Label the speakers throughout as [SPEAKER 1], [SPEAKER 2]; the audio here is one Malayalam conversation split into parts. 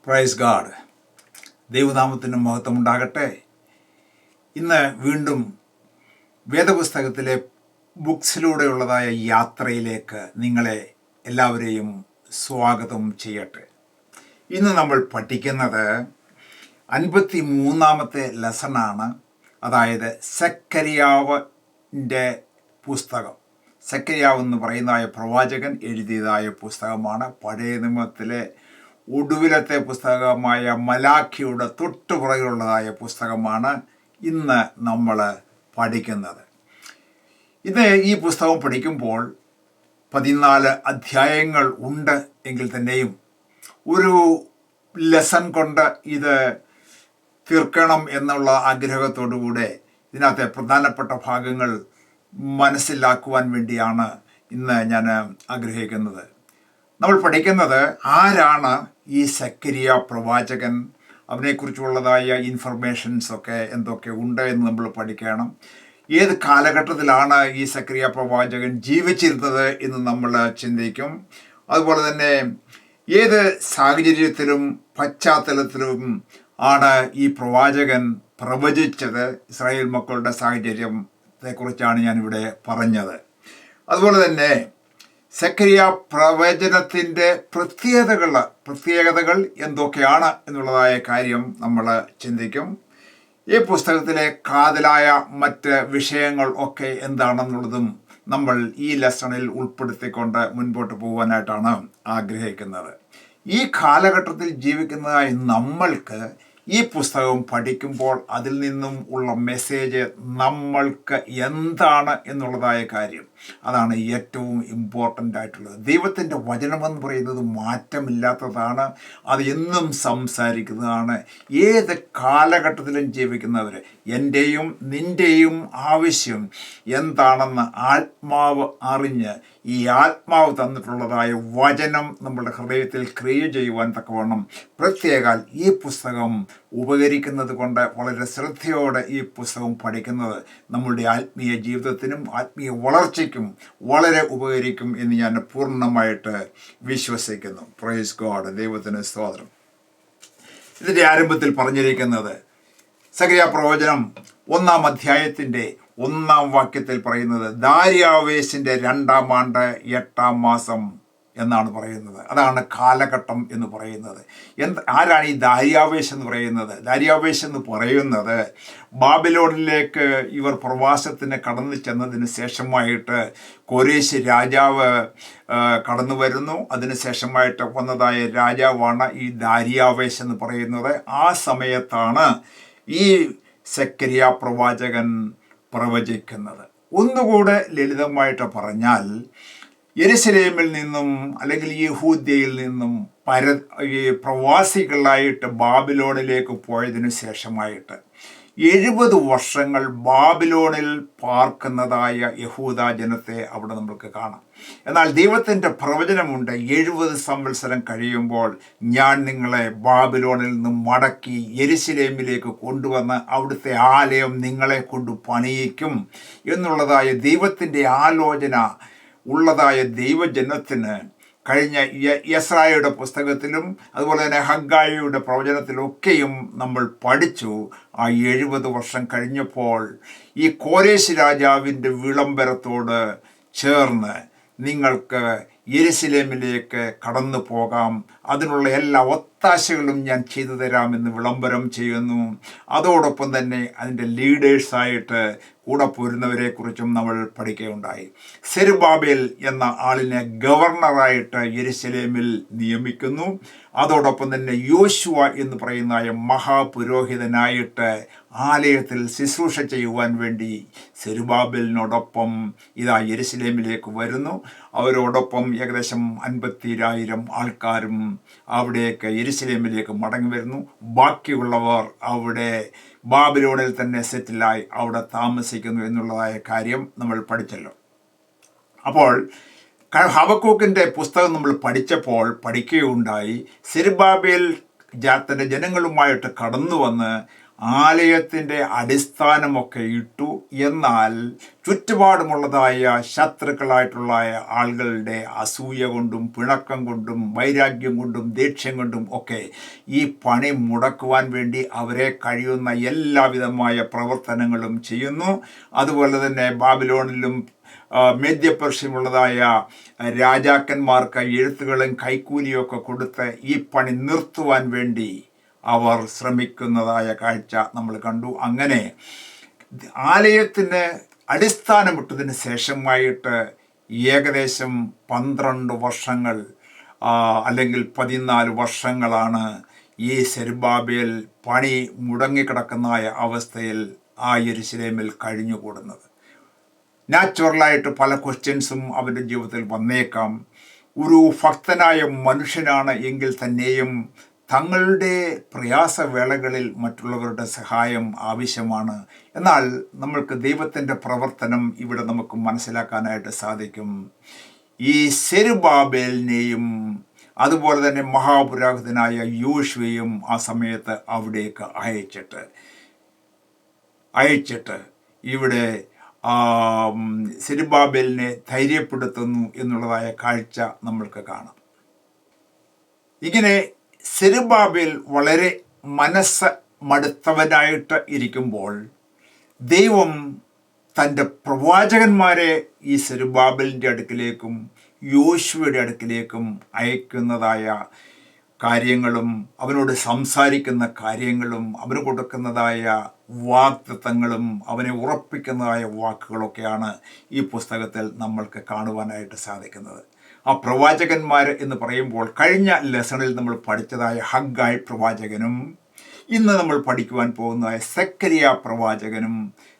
[SPEAKER 1] Praise God. ദൈവനാമത്തിന് മഹത്വം ഉണ്ടാകട്ടെ. ഇന്ന് വീണ്ടും വേദപുസ്തകത്തിലെ ബുക്സിലൂടെയുള്ളതായ യാത്രയിലേക്ക് നിങ്ങളെ എല്ലാവരെയും സ്വാഗതം ചെയ്യട്ടെ. ഇന്ന് നമ്മൾ പഠിക്കുന്നത് 53-ാമത്തെ ലെസണാണ്. അതായത് സെഖര്യാവിൻ്റെ പുസ്തകം. സെഖര്യാവ് എന്ന് പറയുന്നതായ പ്രവാചകൻ എഴുതിയതായ പുസ്തകമാണ്. പഴയ നിയമത്തിലെ ഒടുവിലത്തെ പുസ്തകമായ മലാഖിയുടെ തൊട്ടുപുറകിലുള്ളതായ പുസ്തകമാണ് ഇന്ന് നമ്മൾ പഠിക്കുന്നത്. ഈ പുസ്തകം പഠിക്കുമ്പോൾ 14 അധ്യായങ്ങൾ ഉണ്ട് എങ്കിൽ തന്നെയും ഒരു ലെസൺ കൊണ്ട് ഇത് തീർക്കണം എന്നുള്ള ആഗ്രഹത്തോടുകൂടെ ഇതിനകത്തെ പ്രധാനപ്പെട്ട ഭാഗങ്ങൾ മനസ്സിലാക്കുവാൻ വേണ്ടിയാണ് ഇന്ന് ഞാൻ ആഗ്രഹിക്കുന്നത്. നമ്മൾ പഠിക്കുന്നത് ആരാണ് ഈ സെഖര്യാ പ്രവാചകൻ, അവനെക്കുറിച്ചുള്ളതായ ഇൻഫർമേഷൻസൊക്കെ എന്തൊക്കെ ഉണ്ട് എന്ന് നമ്മൾ പഠിക്കണം. ഏത് കാലഘട്ടത്തിലാണ് ഈ സെഖര്യാ പ്രവാചകൻ ജീവിച്ചിരുന്നത് എന്ന് നമ്മൾ ചിന്തിക്കും. അതുപോലെ തന്നെ ഏത് സാഹചര്യത്തിലും പശ്ചാത്തലത്തിലും ആണ് ഈ പ്രവാചകൻ പ്രവചിച്ചത്, ഇസ്രായേൽ മക്കളുടെ സാഹചര്യത്തെക്കുറിച്ചാണ് ഞാനിവിടെ പറഞ്ഞത്. അതുപോലെ തന്നെ സെഖര്യാ പ്രവചനത്തിൻ്റെ പ്രത്യേകതകൾ എന്തൊക്കെയാണ് എന്നുള്ളതായ കാര്യം നമ്മൾ ചിന്തിക്കും. ഈ പുസ്തകത്തിലെ കാതലായ മറ്റ് വിഷയങ്ങൾ ഒക്കെ എന്താണെന്നുള്ളതും നമ്മൾ ഈ ലെസണിൽ ഉൾപ്പെടുത്തിക്കൊണ്ട് മുൻപോട്ട് പോകാനായിട്ടാണ് ആഗ്രഹിക്കുന്നത്. ഈ കാലഘട്ടത്തിൽ ജീവിക്കുന്നതായ നമ്മൾക്ക് ഈ പുസ്തകം പഠിക്കുമ്പോൾ അതിൽ നിന്നും ഉള്ള മെസ്സേജ് നമ്മൾക്ക് എന്താണ് എന്നുള്ളതായ കാര്യം, അതാണ് ഏറ്റവും ഇമ്പോർട്ടൻ്റ് ആയിട്ടുള്ളത്. ദൈവത്തിൻ്റെ വചനമെന്ന് പറയുന്നത് മാറ്റമില്ലാത്തതാണ്. അത് എന്നും സംസാരിക്കുന്നതാണ്. ഏത് കാലഘട്ടത്തിലും ജീവിക്കുന്നവർ എൻ്റെയും നിൻ്റെയും ആവശ്യം എന്താണെന്ന് ആത്മാവ് അറിഞ്ഞ് ഈ ആത്മാവ് തന്നിട്ടുള്ളതായ വചനം നമ്മുടെ ഹൃദയത്തിൽ ക്രിയ ചെയ്യുവാൻ തക്കവണ്ണം പ്രത്യേകാൽ ഈ പുസ്തകം ഉപകരിക്കുന്നത് കൊണ്ട് വളരെ ശ്രദ്ധയോടെ ഈ പുസ്തകം പഠിക്കുന്നത് നമ്മളുടെ ആത്മീയ ജീവിതത്തിനും ആത്മീയ വളർച്ചയ്ക്കും വളരെ ഉപകരിക്കും എന്ന് ഞാൻ പൂർണ്ണമായിട്ട് വിശ്വസിക്കുന്നു. പ്രൈസ് ഗോഡ്, ദൈവത്തിന് സ്തോത്രം. ഇതിൻ്റെ ആരംഭത്തിൽ പറഞ്ഞിരിക്കുന്നത് സെഖര്യാ പ്രവചനം 1-ാം അധ്യായത്തിൻ്റെ 1-ാം വാക്യത്തിൽ പറയുന്നത് ദാര്യാവേശിൻ്റെ 2-ാം ആണ്ട് 8-ാം മാസം എന്നാണ് പറയുന്നത്. അതാണ് കാലഘട്ടം എന്ന് പറയുന്നത്. ആരാണ് ഈ ദാര്യാവേശ് എന്ന് പറയുന്നത്? ദാര്യാവേശ് എന്ന് പറയുന്നത് ബാബിലോണിലേക്ക് ഇവർ പ്രവാസത്തിന് കടന്നു ചെന്നതിന് ശേഷമായിട്ട് കോരേശ് രാജാവ് കടന്നു വരുന്നു. അതിന് ശേഷമായിട്ട് വന്നതായ രാജാവാണ് ഈ ദാര്യാവേശ് എന്ന് പറയുന്നത്. ആ സമയത്താണ് ഈ സെഖര്യാ പ്രവാചകൻ പ്രവചിക്കുന്നത്. ഒന്നുകൂടെ ലളിതമായിട്ട് പറഞ്ഞാൽ, യെരുശലേമിൽ നിന്നും അല്ലെങ്കിൽ യഹൂദ്യയിൽ നിന്നും ഈ പ്രവാസികളായിട്ട് ബാബിലോണിലേക്ക് പോയതിനു ശേഷമായിട്ട് 70 വർഷങ്ങൾ ബാബിലോണിൽ പാർക്കുന്നതായ യഹൂദ ജനത്തെ അവിടെ നമുക്ക് കാണാം. എന്നാൽ ദൈവത്തിൻ്റെ പ്രവചനമുണ്ട്, 70 സംവത്സരം കഴിയുമ്പോൾ ഞാൻ നിങ്ങളെ ബാബിലോണിൽ നിന്നും മടക്കി യെരുശലേമിലേക്ക് കൊണ്ടുവന്ന് അവിടുത്തെ ആലയം നിങ്ങളെ കൊണ്ട് പണിയിക്കും എന്നുള്ളതായ ദൈവത്തിൻ്റെ ആലോചന ഉള്ളതായ ദൈവജനത്തിന് കഴിഞ്ഞ യെസ്രായയുടെ പുസ്തകത്തിലും അതുപോലെ തന്നെ ഹഗ്ഗായിയുടെ പ്രവചനത്തിലൊക്കെയും നമ്മൾ പഠിച്ചു. ആ 70 വർഷം കഴിഞ്ഞപ്പോൾ ഈ കോരേശ് രാജാവിൻ്റെ വിളംബരത്തോട് ചേർന്ന് നിങ്ങൾക്ക് യെരുശലേമിലേക്ക് കടന്നു പോകാം, അതിനുള്ള എല്ലാ ഒത്താശകളും ഞാൻ ചെയ്തു തരാമെന്ന് വിളംബരം ചെയ്യുന്നു. അതോടൊപ്പം തന്നെ അതിൻ്റെ ലീഡേഴ്സായിട്ട് കൂടെ പോരുന്നവരെക്കുറിച്ചും നമ്മൾ പഠിക്കുകയുണ്ടായി. സെരുബാബേൽ എന്ന ആളിനെ ഗവർണറായിട്ട് യെരുശലേമിൽ നിയമിക്കുന്നു. അതോടൊപ്പം തന്നെ യോശുവ എന്ന് പറയുന്ന മഹാപുരോഹിതനായിട്ട് ആലയത്തിൽ ശുശ്രൂഷ ചെയ്യുവാൻ വേണ്ടി സെരുബാബേലിനോടൊപ്പം യെരുശലേമിലേക്ക് വരുന്നു. അവരോടൊപ്പം ഏകദേശം 50,000 ആൾക്കാരും അവിടേക്ക് യെരുശലേമിലേക്ക് മടങ്ങി വരുന്നു. ബാക്കിയുള്ളവർ അവിടെ ബാബിലോണിൽ തന്നെ സെറ്റിലായി അവിടെ താമസിക്കുന്നു എന്നുള്ളതായ കാര്യം നമ്മൾ പഠിച്ചല്ലോ. അപ്പോൾ ഹബക്കൂക്കിൻ്റെ പുസ്തകം നമ്മൾ പഠിക്കുകയുണ്ടായി. സെരുബാബേൽ തൻ്റെ ജനങ്ങളുമായിട്ട് കടന്നു വന്ന് ആലയത്തിൻ്റെ അടിസ്ഥാനമൊക്കെ ഇട്ടു. എന്നാൽ ചുറ്റുപാടുമുള്ളതായ ശത്രുക്കളായിട്ടുള്ള ആളുകളുടെ അസൂയ കൊണ്ടും പിണക്കം കൊണ്ടും വൈരാഗ്യം കൊണ്ടും ദേഷ്യം കൊണ്ടും ഒക്കെ ഈ പണി മുടക്കുവാൻ വേണ്ടി അവരെ കഴിയുന്ന എല്ലാവിധമായ പ്രവർത്തനങ്ങളും ചെയ്യുന്നു. അതുപോലെ തന്നെ ബാബിലോണിലും മേദ്യപർഷ്യമുള്ളതായ രാജാക്കന്മാർക്ക് എഴുത്തുകളും കൈക്കൂലിയൊക്കെ കൊടുത്ത് ഈ പണി നിർത്തുവാൻ വേണ്ടി അവർ ശ്രമിക്കുന്നതായ കാഴ്ച നമ്മൾ കണ്ടു. അങ്ങനെ ആലയത്തിന് അടിസ്ഥാനമിട്ടതിന് ശേഷമായിട്ട് ഏകദേശം 12 വർഷങ്ങൾ അല്ലെങ്കിൽ 14 വർഷങ്ങളാണ് ഈ സെരുബ്ബാബേൽ പണി മുടങ്ങിക്കിടക്കുന്നതായ അവസ്ഥയിൽ ആ യെരുശലേമിൽ കഴിഞ്ഞുകൂടുന്നത്. നാച്ചുറലായിട്ട് പല ക്വസ്റ്റ്യൻസും അവൻ്റെ ജീവിതത്തിൽ വന്നേക്കാം. ഒരു ഭക്തനായ മനുഷ്യനാണ് എങ്കിൽ തന്നെയും തങ്ങളുടെ പ്രയാസവേളകളിൽ മറ്റുള്ളവരുടെ സഹായം ആവശ്യമാണ്. എന്നാൽ നമ്മൾക്ക് ദൈവത്തിൻ്റെ പ്രവർത്തനം ഇവിടെ നമുക്ക് മനസ്സിലാക്കാനായിട്ട് സാധിക്കും. ഈ സെരുബ്ബാബേലിനെയും അതുപോലെ തന്നെ മഹാപുരോഹിതനായ യോശുവയും ആ സമയത്ത് അവിടേക്ക് അയച്ചിട്ട് ഇവിടെ സെരുബ്ബാബേലിനെ ധൈര്യപ്പെടുത്തുന്നു എന്നുള്ളതായ കാഴ്ച നമ്മൾക്ക് കാണാം. ഇങ്ങനെ സെരുബ്ബാബേൽ വളരെ മനസ്സ് മടുത്തവനായിട്ട് ഇരിക്കുമ്പോൾ ദൈവം തൻ്റെ പ്രവാചകന്മാരെ ഈ സെരുബ്ബാബേലിൻ്റെ അടുക്കിലേക്കും യോശുവയുടെ അടുക്കിലേക്കും അയക്കുന്നതായ കാര്യങ്ങളും അവനോട് സംസാരിക്കുന്ന കാര്യങ്ങളും അവന് കൊടുക്കുന്നതായ വാഗ്ദത്തങ്ങളും അവനെ ഉറപ്പിക്കുന്നതായ വാക്കുകളൊക്കെയാണ് ഈ പുസ്തകത്തിൽ നമ്മൾക്ക് കാണുവാനായിട്ട് സാധിക്കുന്നത്. ആ പ്രവാചകന്മാർ എന്ന് പറയുമ്പോൾ കഴിഞ്ഞ ലെസണിൽ നമ്മൾ പഠിച്ചതായ ഹഗ്ഗായി പ്രവാചകനും ഇന്ന് നമ്മൾ പഠിക്കുവാൻ പോകുന്നതായ സെക്കരിയ പ്രവാചകനും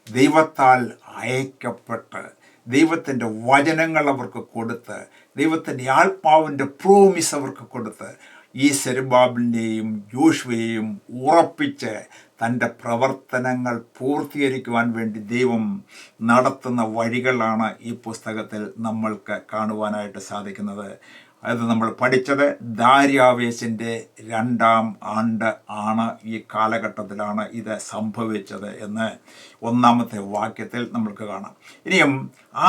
[SPEAKER 1] ദൈവത്താൽ അയക്കപ്പെട്ട് ദൈവത്തിൻ്റെ വചനങ്ങൾ അവർക്ക് കൊടുത്ത് ദൈവത്തിൻ്റെ ആത്മാവിൻ്റെ പ്രോമിസ് അവർക്ക് കൊടുത്ത് ഈ സെരുബ്ബാബേലിനെയും യോശുവയെയും ഉറപ്പിച്ച് തൻ്റെ പ്രവർത്തനങ്ങൾ പൂർത്തീകരിക്കുവാൻ വേണ്ടി ദൈവം നടത്തുന്ന വഴികളാണ് ഈ പുസ്തകത്തിൽ നമ്മൾക്ക് കാണുവാനായിട്ട് സാധിക്കുന്നത്. അത് നമ്മൾ പഠിച്ചത് ദാര്യാവേശിൻ്റെ 2-ാം ആണ്ട് ആണ്, ഈ കാലഘട്ടത്തിലാണ് ഇത് സംഭവിച്ചത് എന്ന് 1-ാമത്തെ വാക്യത്തിൽ നമ്മൾക്ക് കാണാം. ഇനിയും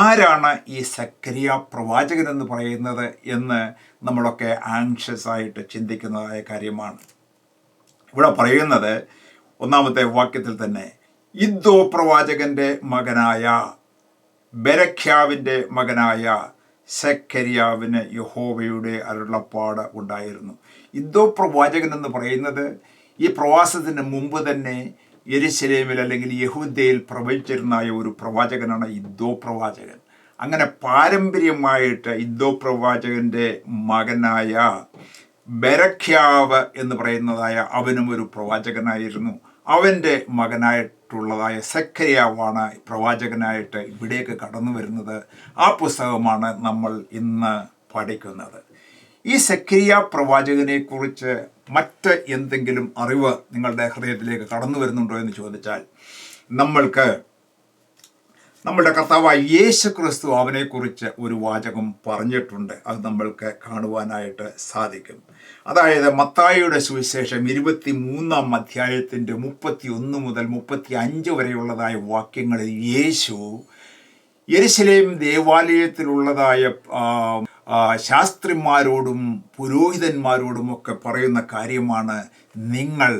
[SPEAKER 1] ആരാണ് ഈ സെക്കരിയ പ്രവാചകൻ എന്ന് പറയുന്നത് എന്ന് നമ്മളൊക്കെ ആങ്ഷ്യസ് ആയിട്ട് ചിന്തിക്കുന്നതായ കാര്യമാണ്. ഇവിടെ പറയുന്നത് 1-ാമത്തെ വാക്യത്തിൽ തന്നെ ഇദ്ദോ പ്രവാചകൻ്റെ മകനായ ബെരഖ്യാവിൻ്റെ മകനായ സെക്കരിയാവിന് യഹോവയുടെ അരുളപ്പാട് ഉണ്ടായിരുന്നു. ഇദ്ദോ പ്രവാചകൻ എന്ന് പറയുന്നത് ഈ പ്രവാസത്തിന് മുമ്പ് തന്നെ യെരുശലേമിൽ അല്ലെങ്കിൽ യഹൂദയിൽ പ്രവചിച്ചിരുന്ന ഒരു പ്രവാചകനാണ് ഇദ്ദോ പ്രവാചകൻ. അങ്ങനെ പാരമ്പര്യമായിട്ട് ഇദ്ദോ പ്രവാചകൻ്റെ മകനായ ബെരഖ്യാവ് എന്ന് പറയുന്നതായ അവനും ഒരു പ്രവാചകനായിരുന്നു. അവൻ്റെ മകനായിട്ടുള്ളതായ സെക്കരിയാവാണ് പ്രവാചകനായിട്ട് ഇവിടേക്ക് കടന്നു വരുന്നത്. ആ പുസ്തകമാണ് നമ്മൾ ഇന്ന് പഠിക്കുന്നത്. ഈ സെക്കരിയ പ്രവാചകനെക്കുറിച്ച് മറ്റ് എന്തെങ്കിലും അറിവ് നിങ്ങളുടെ ഹൃദയത്തിലേക്ക് കടന്നു വരുന്നുണ്ടോ എന്ന് ചോദിച്ചാൽ, നമ്മുടെ കർത്താവായ യേശു ക്രിസ്തു അവനെക്കുറിച്ച് ഒരു വാചകം പറഞ്ഞിട്ടുണ്ട്. അത് നമ്മൾക്ക് കാണുവാനായിട്ട് സാധിക്കും. അതായത് മത്തായിയുടെ സുവിശേഷം 23-ാം അധ്യായത്തിൻ്റെ 31 മുതൽ 35 വരെയുള്ളതായ വാക്യങ്ങളിൽ യേശു യെരുശലേം ദേവാലയത്തിലുള്ളതായ ശാസ്ത്രിമാരോടും പുരോഹിതന്മാരോടുമൊക്കെ പറയുന്ന കാര്യമാണ്, നിങ്ങൾ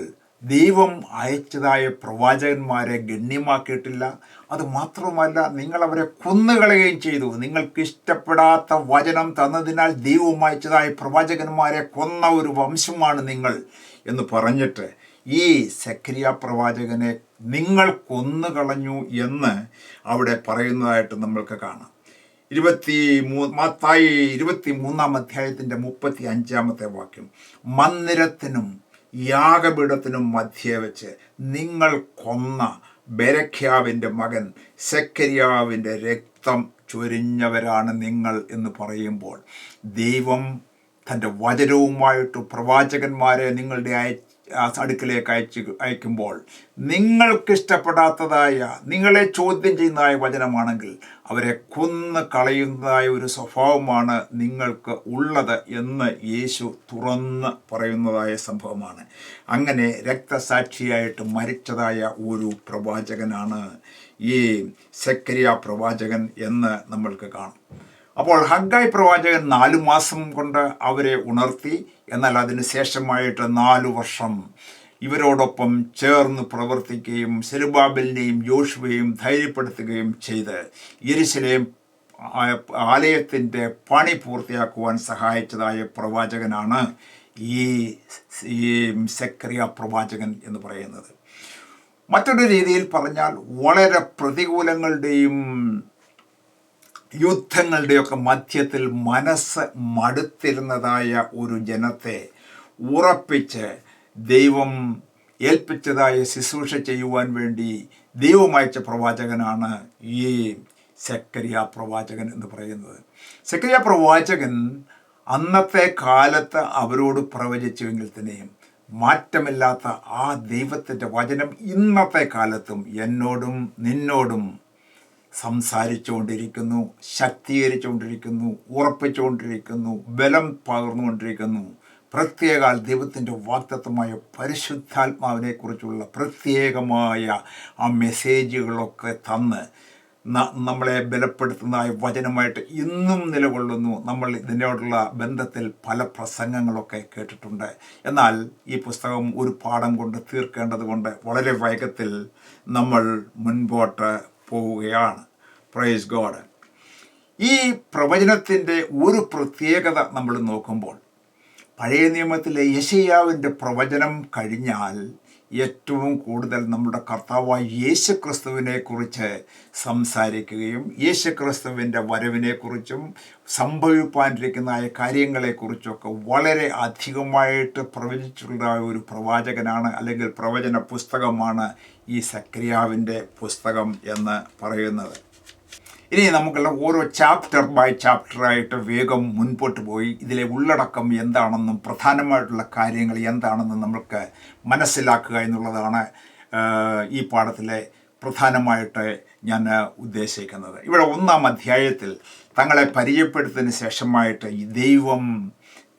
[SPEAKER 1] ദൈവം അയച്ചതായ പ്രവാചകന്മാരെ ഗണ്യമാക്കിയിട്ടില്ല. അതുമാത്രമല്ല, നിങ്ങൾ അവരെ കൊന്നുകളയുകയും ചെയ്തു. നിങ്ങൾക്ക് ഇഷ്ടപ്പെടാത്ത വചനം തന്നതിനാൽ ദൈവം അയച്ചതായ പ്രവാചകന്മാരെ കൊന്ന ഒരു വംശമാണ് നിങ്ങൾ എന്ന് പറഞ്ഞിട്ട് ഈ സെക്കരിയ പ്രവാചകനെ നിങ്ങൾ കൊന്നുകളഞ്ഞു എന്ന് അവിടെ പറയുന്നതായിട്ട് നമ്മൾക്ക് കാണാം. മത്തായി 23-ാം അധ്യായത്തിൻ്റെ 35-ാമത്തെ വാക്യം, മന്ദിരത്തിനും യാഗപീഠത്തിനും മധ്യേ വെച്ച് നിങ്ങൾ കൊന്ന ബെരഖ്യാവിൻ്റെ മകൻ സെക്കരിയാവിൻ്റെ രക്തം ചൊരിഞ്ഞവരാണ് നിങ്ങൾ എന്ന് പറയുമ്പോൾ ദൈവം തൻ്റെ വചനവുമായിട്ട് പ്രവാചകന്മാരെ നിങ്ങളുടെ അടുക്കിലേക്ക് അയക്കുമ്പോൾ നിങ്ങൾക്കിഷ്ടപ്പെടാത്തതായ, നിങ്ങളെ ചോദ്യം ചെയ്യുന്നതായ വചനമാണെങ്കിൽ അവരെ കൊന്ന് കളയുന്നതായ ഒരു സ്വഭാവമാണ് നിങ്ങൾക്ക് ഉള്ളത് എന്ന് യേശു തുറന്ന് പറയുന്നതായ സംഭവമാണ്. അങ്ങനെ രക്തസാക്ഷിയായിട്ട് മരിച്ചതായ ഒരു പ്രവാചകനാണ് ഈ സെക്കരിയ പ്രവാചകൻ എന്ന് നമ്മൾക്ക് കാണാം. അപ്പോൾ ഹഗ്ഗായി പ്രവാചകൻ 4 മാസം കൊണ്ട് അവരെ ഉണർത്തി. എന്നാൽ അതിന് ശേഷമായിട്ട് 4 വർഷം ഇവരോടൊപ്പം ചേർന്ന് പ്രവർത്തിക്കുകയും സെരുബ്ബാബേലിനെയും യോശുവയെയും ധൈര്യപ്പെടുത്തുകയും ചെയ്ത് യെരുശലേം ആലയത്തിൻ്റെ പണി പൂർത്തിയാക്കുവാൻ സഹായിച്ചതായ പ്രവാചകനാണ് ഈ സെക്കരിയ പ്രവാചകൻ എന്ന് പറയുന്നത്. മറ്റൊരു രീതിയിൽ പറഞ്ഞാൽ വളരെ പ്രതികൂലങ്ങളുടെയും യുദ്ധങ്ങളുടെയൊക്കെ മധ്യത്തിൽ മനസ്സ് മടുത്തിരുന്നതായ ഒരു ജനത്തെ ഉറപ്പിച്ച് ദൈവം ഏൽപ്പിച്ചതായ ശുശ്രൂഷ ചെയ്യുവാൻ വേണ്ടി ദൈവം അയച്ച പ്രവാചകനാണ് ഈ സെക്കരിയ പ്രവാചകൻ എന്ന് പറയുന്നത്. സെക്കരിയ പ്രവാചകൻ അന്നത്തെ കാലത്ത് അവരോട് പ്രവചിച്ചുവെങ്കിൽ തന്നെയും മാറ്റമില്ലാത്ത ആ ദൈവത്തിൻ്റെ വചനം ഇന്നത്തെ കാലത്തും എന്നോടും നിന്നോടും സംസാരിച്ചുകൊണ്ടിരിക്കുന്നു, ശക്തീകരിച്ചുകൊണ്ടിരിക്കുന്നു, ഉറപ്പിച്ചുകൊണ്ടിരിക്കുന്നു, ബലം പകർന്നുകൊണ്ടിരിക്കുന്നു. പ്രത്യേകാൽ ദൈവത്തിൻ്റെ വാഗ്ദത്തമായ പരിശുദ്ധാത്മാവിനെക്കുറിച്ചുള്ള പ്രത്യേകമായ ആ മെസ്സേജുകളൊക്കെ തന്ന് നമ്മളെ ബലപ്പെടുത്തുന്നതായ വചനമായിട്ട് ഇന്നും നിലകൊള്ളുന്നു. നമ്മൾ ഇതിനോടുള്ള ബന്ധത്തിൽ പല പ്രസംഗങ്ങളൊക്കെ കേട്ടിട്ടുണ്ട്. എന്നാൽ ഈ പുസ്തകം ഒരു പാഠം കൊണ്ട് തീർക്കേണ്ടത് കൊണ്ട് വളരെ വേഗത്തിൽ നമ്മൾ മുൻപോട്ട് പോവുകയാണ്. Praise God. ഈ പ്രവചനത്തിൻ്റെ ഒരു പ്രത്യേകത നമ്മൾ നോക്കുമ്പോൾ പഴയ നിയമത്തിലെ യെശയ്യാവിൻ്റെ പ്രവചനം കഴിഞ്ഞാൽ ഏറ്റവും കൂടുതൽ നമ്മുടെ കർത്താവായ യേശുക്രിസ്തുവിനെ കുറിച്ച് സംസാരിക്കുകയും യേശുക്രിസ്തുവിൻ്റെ വരവിനെക്കുറിച്ചും സംഭവിപ്പാനിരിക്കുന്നതായ കാര്യങ്ങളെക്കുറിച്ചൊക്കെ വളരെ അധികമായിട്ട് പ്രവചിച്ചിട്ടുള്ള ഒരു പ്രവാചകനാണ്, അല്ലെങ്കിൽ പ്രവചന പുസ്തകമാണ് ഈ സെക്കരിയാവിൻ്റെ പുസ്തകം എന്ന് പറയുന്നത്. ഇനി നമുക്കെല്ലാം ഓരോ ചാപ്റ്റർ ബൈ ചാപ്റ്ററായിട്ട് വേഗം മുൻപോട്ട് പോയി ഇതിലെ ഉള്ളടക്കം എന്താണെന്നും പ്രധാനമായിട്ടുള്ള കാര്യങ്ങൾ എന്താണെന്നും നമുക്ക് മനസ്സിലാക്കുക എന്നുള്ളതാണ് ഈ പാഠത്തിലെ പ്രധാനമായിട്ട് ഞാൻ ഉദ്ദേശിക്കുന്നത്. ഇവിടെ 1-ാം അധ്യായത്തിൽ തങ്ങളെ പരിചയപ്പെടുത്തിയതിന് ശേഷമായിട്ട് ഈ ദൈവം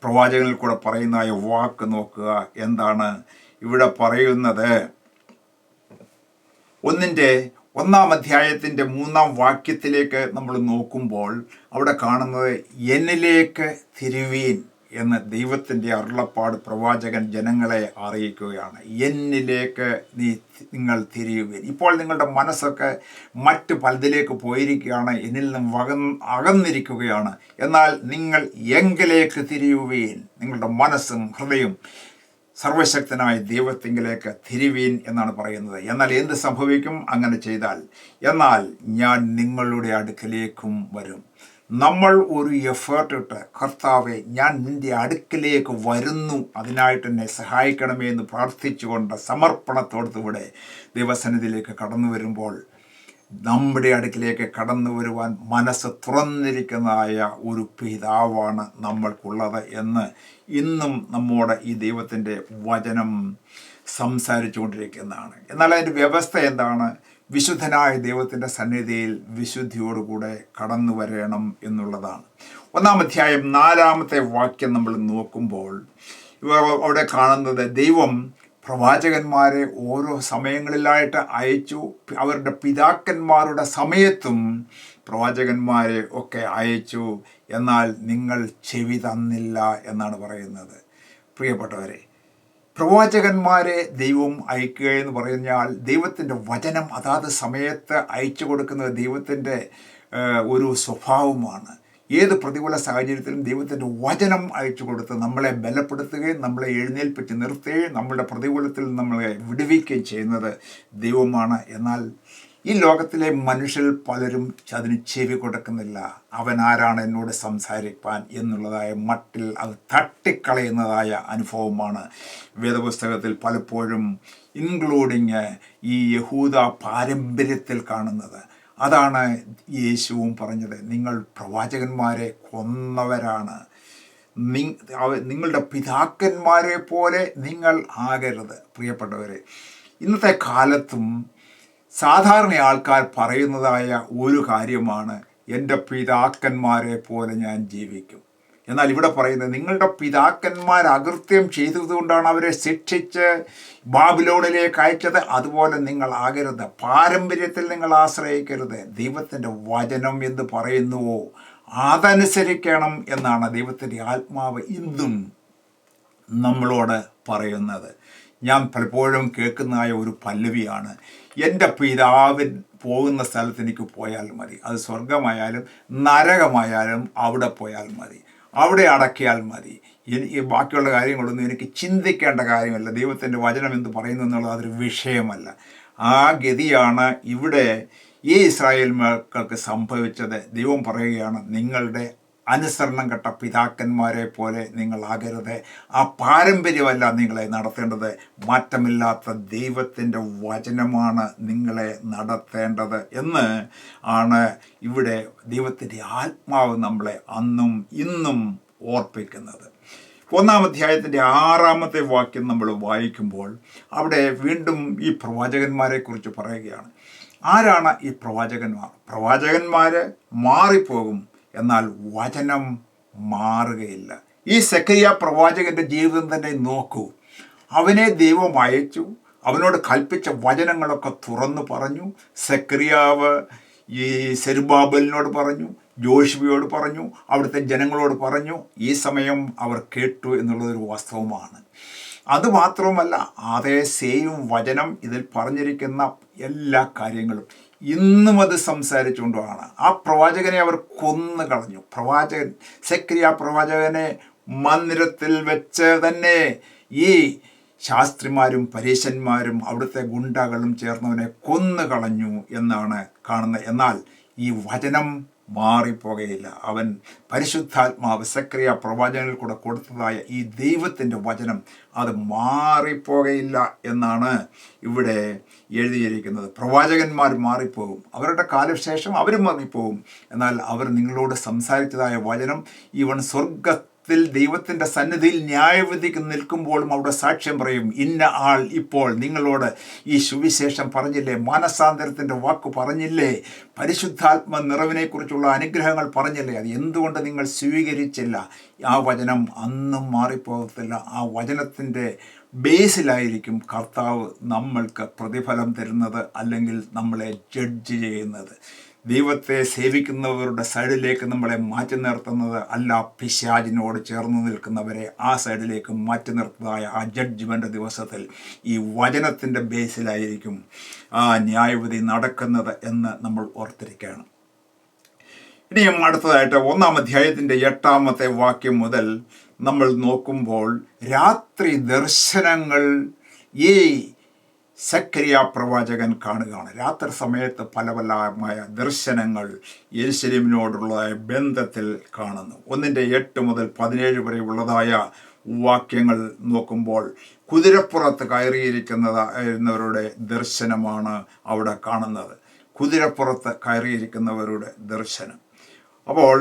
[SPEAKER 1] പ്രവാചകനിൽ കൂടെ പറയുന്നതായ വാക്ക് നോക്കുക. എന്താണ് ഇവിടെ പറയുന്നത്? 1-ാം അധ്യായത്തിൻ്റെ 3-ാം വാക്യത്തിലേക്ക് നമ്മൾ നോക്കുമ്പോൾ അവിടെ കാണുന്നത് എന്നിലേക്ക് തിരുവീൻ എന്ന് ദൈവത്തിൻ്റെ അരുളപ്പാട് പ്രവാചകൻ ജനങ്ങളെ അറിയിക്കുകയാണ്. എന്നിലേക്ക് നിങ്ങൾ തിരിയുവീൻ. ഇപ്പോൾ നിങ്ങളുടെ മനസ്സൊക്കെ മറ്റ് പലതിലേക്ക് പോയിരിക്കുകയാണ്, എന്നിൽ നിന്നും അകന്നിരിക്കുകയാണ്. എന്നാൽ നിങ്ങൾ എങ്കിലേക്ക് തിരിയുവീൻ. നിങ്ങളുടെ മനസ്സും ഹൃദയം സർവശക്തനായ ദൈവത്തിങ്കിലേക്ക് തിരിവീൻ എന്നാണ് പറയുന്നത്. എന്നാൽ എന്ത് സംഭവിക്കും അങ്ങനെ ചെയ്താൽ? എന്നാൽ ഞാൻ നിങ്ങളുടെ അടുക്കലേക്കും വരും. നമ്മൾ ഒരു എഫേർട്ട് ഇട്ട് കർത്താവെ ഞാൻ നിൻ്റെ അടുക്കലേക്ക് വരുന്നു, അതിനായിട്ട് എന്നെ സഹായിക്കണമേ എന്ന് പ്രാർത്ഥിച്ചുകൊണ്ട് സമർപ്പണത്തോടുകൂടെ ദൈവസന്നിധിയിലേക്ക് കടന്നു വരുമ്പോൾ നമ്മുടെ അടുക്കിലേക്ക് കടന്നു വരുവാൻ മനസ്സ് തുറന്നിരിക്കുന്നതായ ഒരു പിതാവാണ് നമ്മൾക്കുള്ളത് എന്ന് ഇന്നും നമ്മോട് ഈ ദൈവത്തിൻ്റെ വചനം സംസാരിച്ചു കൊണ്ടിരിക്കുന്നതാണ്. എന്നാൽ അതിൻ്റെ വ്യവസ്ഥ എന്താണ്? വിശുദ്ധനായ ദൈവത്തിൻ്റെ സന്നിധിയിൽ വിശുദ്ധിയോടുകൂടെ കടന്നു വരണം എന്നുള്ളതാണ്. 1-ാം അധ്യായം 4-ാമത്തെ വാക്യം നമ്മൾ നോക്കുമ്പോൾ അവിടെ കാണുന്നത് ദൈവം പ്രവാചകന്മാരെ ഓരോ സമയങ്ങളിലായിട്ട് അയച്ചു. അവരുടെ പിതാക്കന്മാരുടെ സമയത്തും പ്രവാചകന്മാരെ ഒക്കെ അയച്ചു. എന്നാൽ നിങ്ങൾ ചെവി തന്നില്ല എന്നാണ് പറയുന്നത്. പ്രിയപ്പെട്ടവരെ, പ്രവാചകന്മാരെ ദൈവം അയക്കുക എന്ന് പറഞ്ഞാൽ ദൈവത്തിൻ്റെ വചനം അതാത് സമയത്ത് അയച്ചു കൊടുക്കുന്നത് ദൈവത്തിൻ്റെ ഒരു സ്വഭാവമാണ്. ഏത് പ്രതികൂല സാഹചര്യത്തിലും ദൈവത്തിൻ്റെ വചനം അയച്ചു കൊടുത്ത് നമ്മളെ ബലപ്പെടുത്തുകയും നമ്മളെ എഴുന്നേൽപ്പിച്ച് നിർത്തുകയും നമ്മളുടെ പ്രതികൂലത്തിൽ നമ്മളെ വിടുവിക്കുകയും ചെയ്യുന്നത് ദൈവമാണ്. എന്നാൽ ഈ ലോകത്തിലെ മനുഷ്യർ പലരും അതിന് ചെവി കൊടുക്കുന്നില്ല. അവൻ ആരാണ് എന്നോട് സംസാരിപ്പാൻ എന്നുള്ളതായ മട്ടിൽ അത് തട്ടിക്കളയുന്നതായ അനുഭവമാണ് വേദപുസ്തകത്തിൽ പലപ്പോഴും ഇൻക്ലൂഡിങ് ഈ യഹൂദ പാരമ്പര്യത്തിൽ കാണുന്നത്. അതാണ് യേശുവും പറഞ്ഞത്, നിങ്ങൾ പ്രവാചകന്മാരെ കൊന്നവരാണ്, നിങ്ങളുടെ പിതാക്കന്മാരെ പോലെ നിങ്ങൾ ആകരുത്. പ്രിയപ്പെട്ടവരെ, ഇന്നത്തെ കാലത്തും സാധാരണ ആൾക്കാർ പറയുന്നതായ ഒരു കാര്യമാണ്, എൻ്റെ പിതാക്കന്മാരെ പോലെ ഞാൻ ജീവിക്കും. എന്നാൽ ഇവിടെ പറയുന്നത്, നിങ്ങളുടെ പിതാക്കന്മാർ അകൃത്യം ചെയ്തതുകൊണ്ടാണ് അവരെ ശിക്ഷിച്ച് ബാബിലോണിലേക്ക് അയച്ചത്. അതുപോലെ നിങ്ങൾ ആകരുത്. പാരമ്പര്യത്തിൽ നിങ്ങൾ ആശ്രയിക്കരുത്. ദൈവത്തിൻ്റെ വചനം എന്ന് പറയുന്നുവോ അതനുസരിക്കണം എന്നാണ് ദൈവത്തിൻ്റെ ആത്മാവ് ഇന്നും നമ്മളോട് പറയുന്നത്. ഞാൻ പലപ്പോഴും കേൾക്കുന്നതായ ഒരു പല്ലവിയാണ്, എൻ്റെ പിതാവിൻ പോകുന്ന സ്ഥലത്ത് എനിക്ക് പോയാൽ മതി. അത് സ്വർഗമായാലും നരകമായാലും അവിടെ പോയാൽ മതി, അവിടെ അടക്കിയാൽ മതി. എനിക്ക് ബാക്കിയുള്ള കാര്യങ്ങളൊന്നും എനിക്ക് ചിന്തിക്കേണ്ട കാര്യമല്ല. ദൈവത്തിൻ്റെ വചനം എന്ത് പറയുന്നു എന്നുള്ളത് അതൊരു വിഷയമല്ല. ആ ഗതിയാണ് ഇവിടെ ഈ ഇസ്രായേൽ മക്കൾക്ക് സംഭവിച്ചത്. ദൈവം പറയുകയാണ്, നിങ്ങളുടെ അനുസരണം കെട്ട പിതാക്കന്മാരെ പോലെ നിങ്ങളാകരുത്. ആ പാരമ്പര്യമല്ല നിങ്ങളെ നടത്തേണ്ടത്, മാറ്റമില്ലാത്ത ദൈവത്തിൻ്റെ വചനമാണ് നിങ്ങളെ നടത്തേണ്ടത് എന്ന് ആണ് ഇവിടെ ദൈവത്തിൻ്റെ ആത്മാവ് നമ്മളെ അന്നും ഇന്നും ഓർപ്പിക്കുന്നത്. 1-ാം അധ്യായത്തിൻ്റെ 6-ാമത്തെ വാക്യം നമ്മൾ വായിക്കുമ്പോൾ അവിടെ വീണ്ടും ഈ പ്രവാചകന്മാരെ കുറിച്ച് പറയുകയാണ്. ആരാണ് ഈ പ്രവാചകന്മാർ? പ്രവാചകന്മാർ മാറിപ്പോകും, എന്നാൽ വചനം മാറുകയില്ല. ഈ സെഖരിയ പ്രവാചകന്റെ ജീവിതം തന്നെ നോക്കൂ. അവനെ ദൈവം അയച്ചു, അവനോട് കൽപ്പിച്ച വചനങ്ങളൊക്കെ തുറന്നു പറഞ്ഞു. സെഖരിയാവ് ഈ സെരുബാബലിനോട് പറഞ്ഞു, ജോഷുവയോട് പറഞ്ഞു, അവിടുത്തെ ജനങ്ങളോട് പറഞ്ഞു. ഈ സമയം അവർ കേട്ടു എന്നുള്ളതൊരു വാസ്തവമാണ്. അതുമാത്രവുമല്ല, അതേ സെയിം വചനം ഇതിൽ പറഞ്ഞിരിക്കുന്ന എല്ലാ കാര്യങ്ങളും ഇന്നും അത് സംസാരിച്ചുകൊണ്ടാണ്. ആ പ്രവാചകനെ അവർ കൊന്നു കളഞ്ഞു. സെഖരിയ പ്രവാചകനെ മന്ദിരത്തിൽ വെച്ച് തന്നെ ഈ ശാസ്ത്രിമാരും പരീശന്മാരും അവിടുത്തെ ഗുണ്ടകളും ചേർന്നവനെ കൊന്നു കളഞ്ഞു എന്നാണ് കാണുന്നത്. എന്നാൽ ഈ വചനം മാറിപ്പോകയില്ല. അവൻ പരിശുദ്ധാത്മാവ് സെഖരിയ പ്രവാചകനിൽ കൂടെ കൊടുത്തതായ ഈ ദൈവത്തിൻ്റെ വചനം അത് മാറിപ്പോകയില്ല എന്നാണ് ഇവിടെ എഴുതിയിരിക്കുന്നത്. പ്രവാചകന്മാർ മാറിപ്പോകും, അവരുടെ കാലശേഷം അവരും മാറിപ്പോകും. എന്നാൽ അവർ നിങ്ങളോട് സംസാരിച്ചതായ വചനം ഇവൻ സ്വർഗത്തിൽ ദൈവത്തിൻ്റെ സന്നിധിയിൽ ന്യായവിധിക്ക് നിൽക്കുമ്പോഴും അവിടെ സാക്ഷ്യം പറയും. ഇന്ന ആൾ ഇപ്പോൾ നിങ്ങളോട് ഈ സുവിശേഷം പറഞ്ഞില്ലേ, മാനസാന്തരത്തിൻ്റെ വാക്ക് പറഞ്ഞില്ലേ, പരിശുദ്ധാത്മ നിറവിനെക്കുറിച്ചുള്ള അനുഗ്രഹങ്ങൾ പറഞ്ഞില്ലേ, അത് എന്തുകൊണ്ട് നിങ്ങൾ സ്വീകരിച്ചില്ല? ആ വചനം അന്നും മാറിപ്പോകത്തില്ല. ആ വചനത്തിൻ്റെ ബേസിലായിരിക്കും കർത്താവ് നമ്മൾക്ക് പ്രതിഫലം തരുന്നത്, അല്ലെങ്കിൽ നമ്മളെ ജഡ്ജ് ചെയ്യുന്നത്. ദൈവത്തെ സേവിക്കുന്നവരുടെ സൈഡിലേക്ക് നമ്മളെ മാറ്റി നിർത്തുന്നത് അല്ല, പിശാചിനോട് ചേർന്ന് നിൽക്കുന്നവരെ ആ സൈഡിലേക്ക് മാറ്റി നിർത്തുന്നതായ ആ ജഡ്ജ്മെൻ്റ് ദിവസത്തിൽ ഈ വചനത്തിൻ്റെ ബേസിലായിരിക്കും ആ ന്യായവിധി നടക്കുന്നത് എന്ന് നമ്മൾ ഓർത്തിരിക്കുകയാണ്. ഇനിയും അടുത്തതായിട്ട് 1-ാം അധ്യായത്തിൻ്റെ 8-ാമത്തെ വാക്യം മുതൽ നമ്മൾ നോക്കുമ്പോൾ രാത്രി ദർശനങ്ങൾ ഈ സെഖരിയ പ്രവാചകൻ കാണുകയാണ്. രാത്രി സമയത്ത് പല പലമായ ദർശനങ്ങൾ യെരുശലേമിനോടുള്ളതായ ബന്ധത്തിൽ കാണുന്നു. 1-8 മുതൽ 17 വരെ ഉള്ളതായ വാക്യങ്ങൾ നോക്കുമ്പോൾ കുതിരപ്പുറത്ത് കയറിയിരിക്കുന്നവരുടെ ദർശനമാണ് അവിടെ കാണുന്നത്. കുതിരപ്പുറത്ത് കയറിയിരിക്കുന്നവരുടെ ദർശനം. അപ്പോൾ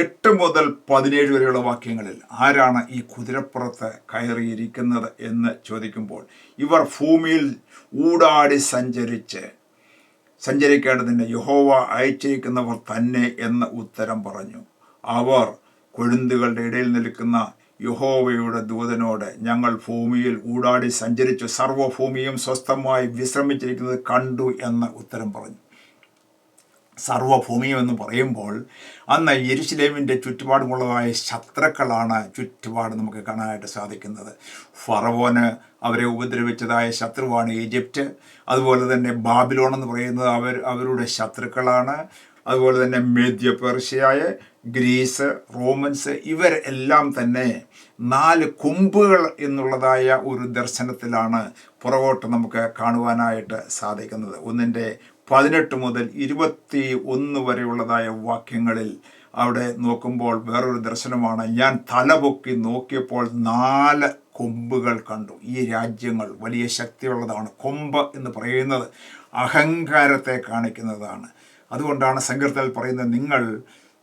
[SPEAKER 1] 8 മുതൽ 17 വരെയുള്ള വാക്യങ്ങളിൽ ആരാണ് ഈ കുതിരപ്പുറത്ത് കയറിയിരിക്കുന്നത് എന്ന് ചോദിക്കുമ്പോൾ, ഇവർ ഭൂമിയിൽ ഊടാടി സഞ്ചരിക്കേണ്ടതിന് യഹോവ അയച്ചിരിക്കുന്നവർ തന്നെ എന്ന് ഉത്തരം പറഞ്ഞു. അവർ കൊഴുന്തുകളുടെ ഇടയിൽ നിൽക്കുന്ന യഹോവയുടെ ദൂതനോട്, ഞങ്ങൾ ഭൂമിയിൽ ഊടാടി സഞ്ചരിച്ചു, സർവ്വഭൂമിയും സ്വസ്ഥമായി വിശ്രമിച്ചിരിക്കുന്നത് കണ്ടു എന്ന് ഉത്തരം പറഞ്ഞു. സർവ്വഭൂമിയും എന്ന് പറയുമ്പോൾ അന്ന് യെരുശലേമിൻ്റെ ചുറ്റുപാടുമുള്ളതായ ശത്രുക്കളാണ് ചുറ്റുപാട് നമുക്ക് കാണാനായിട്ട് സാധിക്കുന്നത്. ഫറവോന് അവരെ ഉപദ്രവിച്ചതായ ശത്രുവാണ് ഈജിപ്റ്റ്. അതുപോലെ തന്നെ ബാബിലോൺ എന്ന് പറയുന്നത് അവരുടെ ശത്രുക്കളാണ്. അതുപോലെ തന്നെ മേദ്യ പേർഷ്യയായ ഗ്രീസ്, റോമൻസ്, ഇവരെല്ലാം തന്നെ 4 കൊമ്പുകൾ എന്നുള്ളതായ ഒരു ദർശനത്തിലാണ് പുറകോട്ട് നമുക്ക് കാണുവാനായിട്ട് സാധിക്കുന്നത്. 1-18 മുതൽ 21 വരെയുള്ളതായ വാക്യങ്ങളിൽ അവിടെ നോക്കുമ്പോൾ വേറൊരു ദർശനമാണ്. ഞാൻ തലപൊക്കി നോക്കിയപ്പോൾ 4 കൊമ്പുകൾ കണ്ടു. ഈ രാജ്യങ്ങൾ വലിയ ശക്തിയുള്ളതാണ്. കൊമ്പ് എന്ന് പറയുന്നത് അഹങ്കാരത്തെ കാണിക്കുന്നതാണ്. അതുകൊണ്ടാണ് സങ്കീർത്തനത്തിൽ പറയുന്നത്,